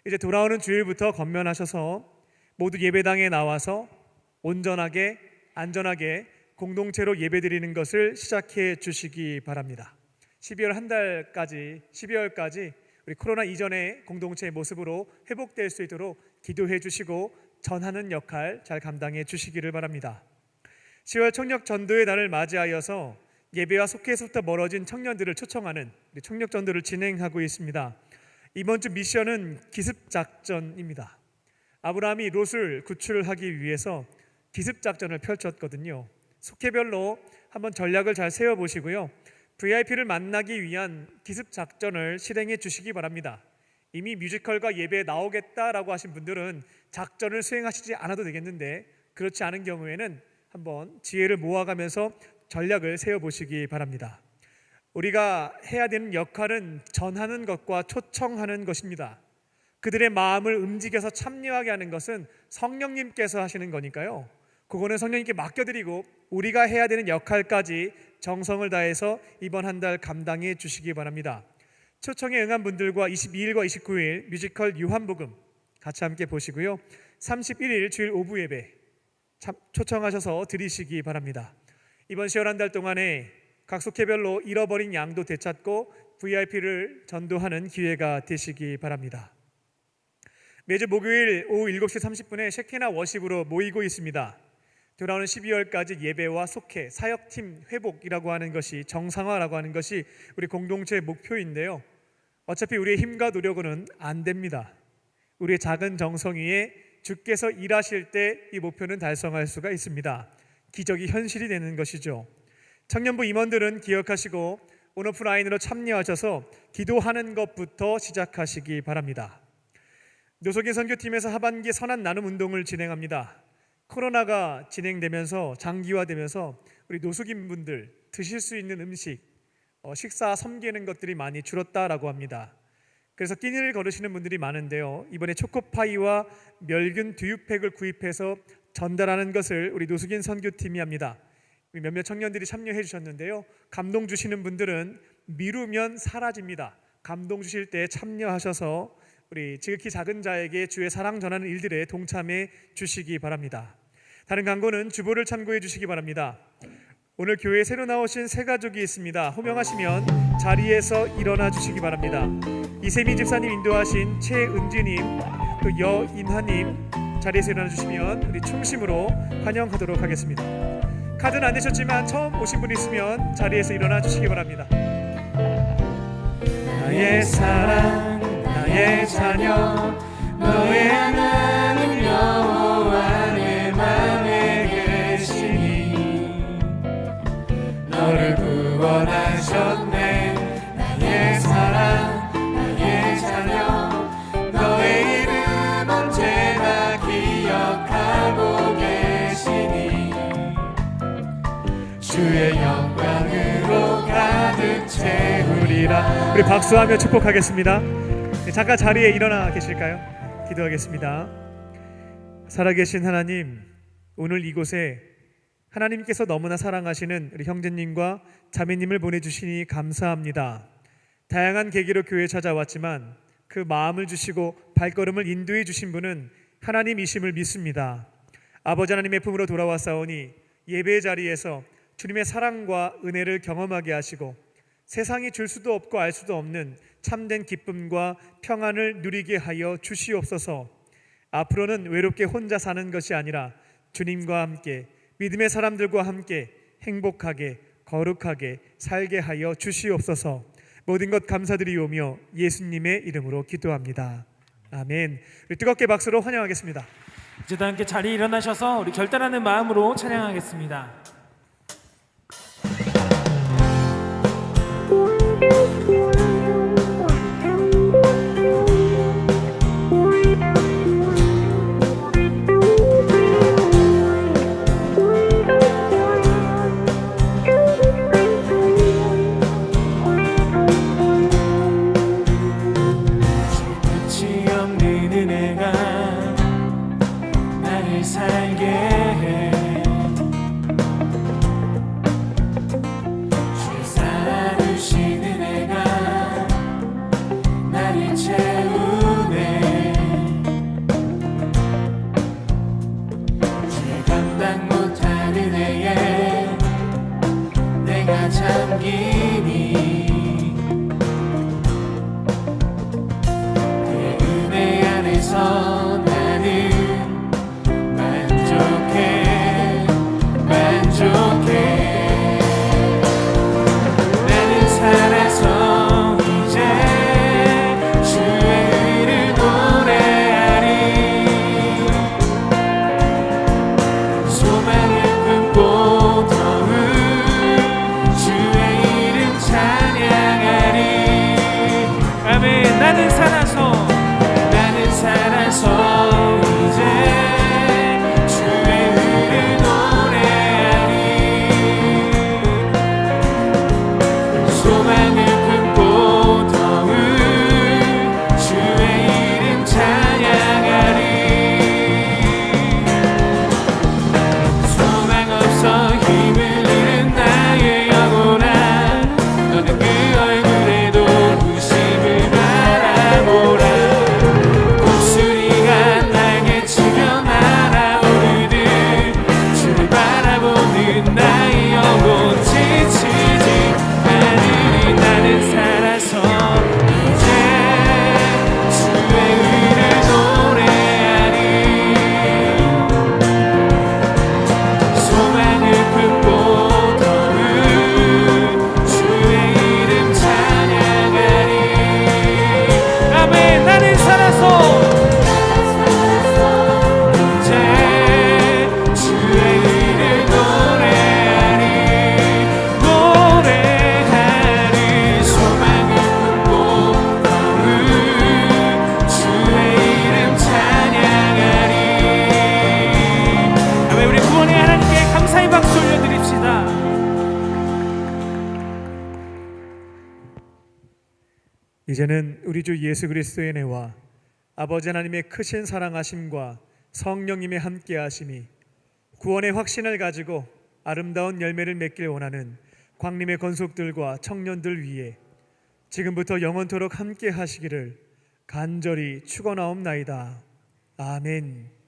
이제 돌아오는 주일부터 건면하셔서 모두 예배당에 나와서 온전하게 안전하게 공동체로 예배드리는 것을 시작해 주시기 바랍니다. 12월까지 우리 코로나 이전의 공동체의 모습으로 회복될 수 있도록 기도해 주시고 전하는 역할 잘 감당해 주시기를 바랍니다. 10월 청력 전도의 날을 맞이하여서 예배와 속회에서부터 멀어진 청년들을 초청하는 청력 전도를 진행하고 있습니다. 이번 주 미션은 기습 작전입니다. 아브라함이 롯을 구출하기 위해서 기습 작전을 펼쳤거든요. 속회별로 한번 전략을 잘 세워보시고요. VIP를 만나기 위한 기습 작전을 실행해 주시기 바랍니다. 이미 뮤지컬과 예배에 나오겠다라고 하신 분들은 작전을 수행하시지 않아도 되겠는데 그렇지 않은 경우에는 한번 지혜를 모아가면서 전략을 세워보시기 바랍니다. 우리가 해야 되는 역할은 전하는 것과 초청하는 것입니다. 그들의 마음을 움직여서 참여하게 하는 것은 성령님께서 하시는 거니까요. 그거는 성령님께 맡겨드리고 우리가 해야 되는 역할까지 정성을 다해서 이번 한 달 감당해 주시기 바랍니다. 초청에 응한 분들과 22일과 29일 뮤지컬 요한복음 같이 함께 보시고요. 31일 주일 오부 예배 초청하셔서 드리시기 바랍니다. 이번 10월 한 달 동안에 각 속회별로 잃어버린 양도 되찾고 VIP를 전도하는 기회가 되시기 바랍니다. 매주 목요일 오후 7시 30분에 셰키나 워십으로 모이고 있습니다. 돌아오는 12월까지 예배와 속회, 사역팀 회복이라고 하는 것이 정상화라고 하는 것이 우리 공동체의 목표인데요. 어차피 우리의 힘과 노력으로는 안 됩니다. 우리의 작은 정성 위에 주께서 일하실 때 이 목표는 달성할 수가 있습니다. 기적이 현실이 되는 것이죠. 청년부 임원들은 기억하시고 온 오프라인으로 참여하셔서 기도하는 것부터 시작하시기 바랍니다. 노석인 선교팀에서 하반기 선한 나눔 운동을 진행합니다. 코로나가 진행되면서 장기화되면서 우리 노숙인 분들 드실 수 있는 음식, 식사 섬기는 것들이 많이 줄었다라고 합니다. 그래서 끼니를 거르시는 분들이 많은데요, 이번에 초코파이와 멸균 두유팩을 구입해서 전달하는 것을 우리 노숙인 선교팀이 합니다. 우리 몇몇 청년들이 참여해 주셨는데요, 감동 주시는 분들은 미루면 사라집니다. 감동 주실 때 참여하셔서 우리 지극히 작은 자에게 주의 사랑 전하는 일들에 동참해 주시기 바랍니다. 다른 광고는 주보를 참고해 주시기 바랍니다. 오늘 교회에 새로 나오신 새 가족이 있습니다. 호명하시면 자리에서 일어나 주시기 바랍니다. 이세미 집사님 인도하신 최은지님, 또 여인하님 자리에서 일어나 주시면 우리 충심으로 환영하도록 하겠습니다. 카드는 안 되셨지만 처음 오신 분 있으면 자리에서 일어나 주시기 바랍니다. 나의 사랑, 나의 자녀, 너의 하나님 여호와 내 맘에 계시니 너를 구원하셨네. 나의 사랑, 나의 자녀, 너의 이름 언제나 기억하고 계시니 주의 영광으로 가득 채우리라. 우리 박수하며 축복하겠습니다. 잠깐 자리에 일어나 계실까요? 기도하겠습니다. 살아계신 하나님, 오늘 이곳에 하나님께서 너무나 사랑하시는 우리 형제님과 자매님을 보내주시니 감사합니다. 다양한 계기로 교회에 찾아왔지만 그 마음을 주시고 발걸음을 인도해 주신 분은 하나님이심을 믿습니다. 아버지 하나님의 품으로 돌아왔사오니 예배 자리에서 주님의 사랑과 은혜를 경험하게 하시고 세상이 줄 수도 없고 알 수도 없는 참된 기쁨과 평안을 누리게 하여 주시옵소서. 앞으로는 외롭게 혼자 사는 것이 아니라 주님과 함께 믿음의 사람들과 함께 행복하게 거룩하게 살게 하여 주시옵소서. 모든 것 감사드리오며 예수님의 이름으로 기도합니다. 아멘. 우리 뜨겁게 박수로 환영하겠습니다. 이제 다 함께 자리에 일어나셔서 우리 결단하는 마음으로 찬양하겠습니다. 끝이 없는 은혜가 나를 살게 해. 주 살아주신 은혜가 이제는 우리 주 예수 그리스도의 은혜와 아버지 하나님의 크신 사랑하심과 성령님의 함께하심이 구원의 확신을 가지고 아름다운 열매를 맺길 원하는 광림의 건속들과 청년들 위해 지금부터 영원토록 함께 하시기를 간절히 축원하옵나이다. 아멘.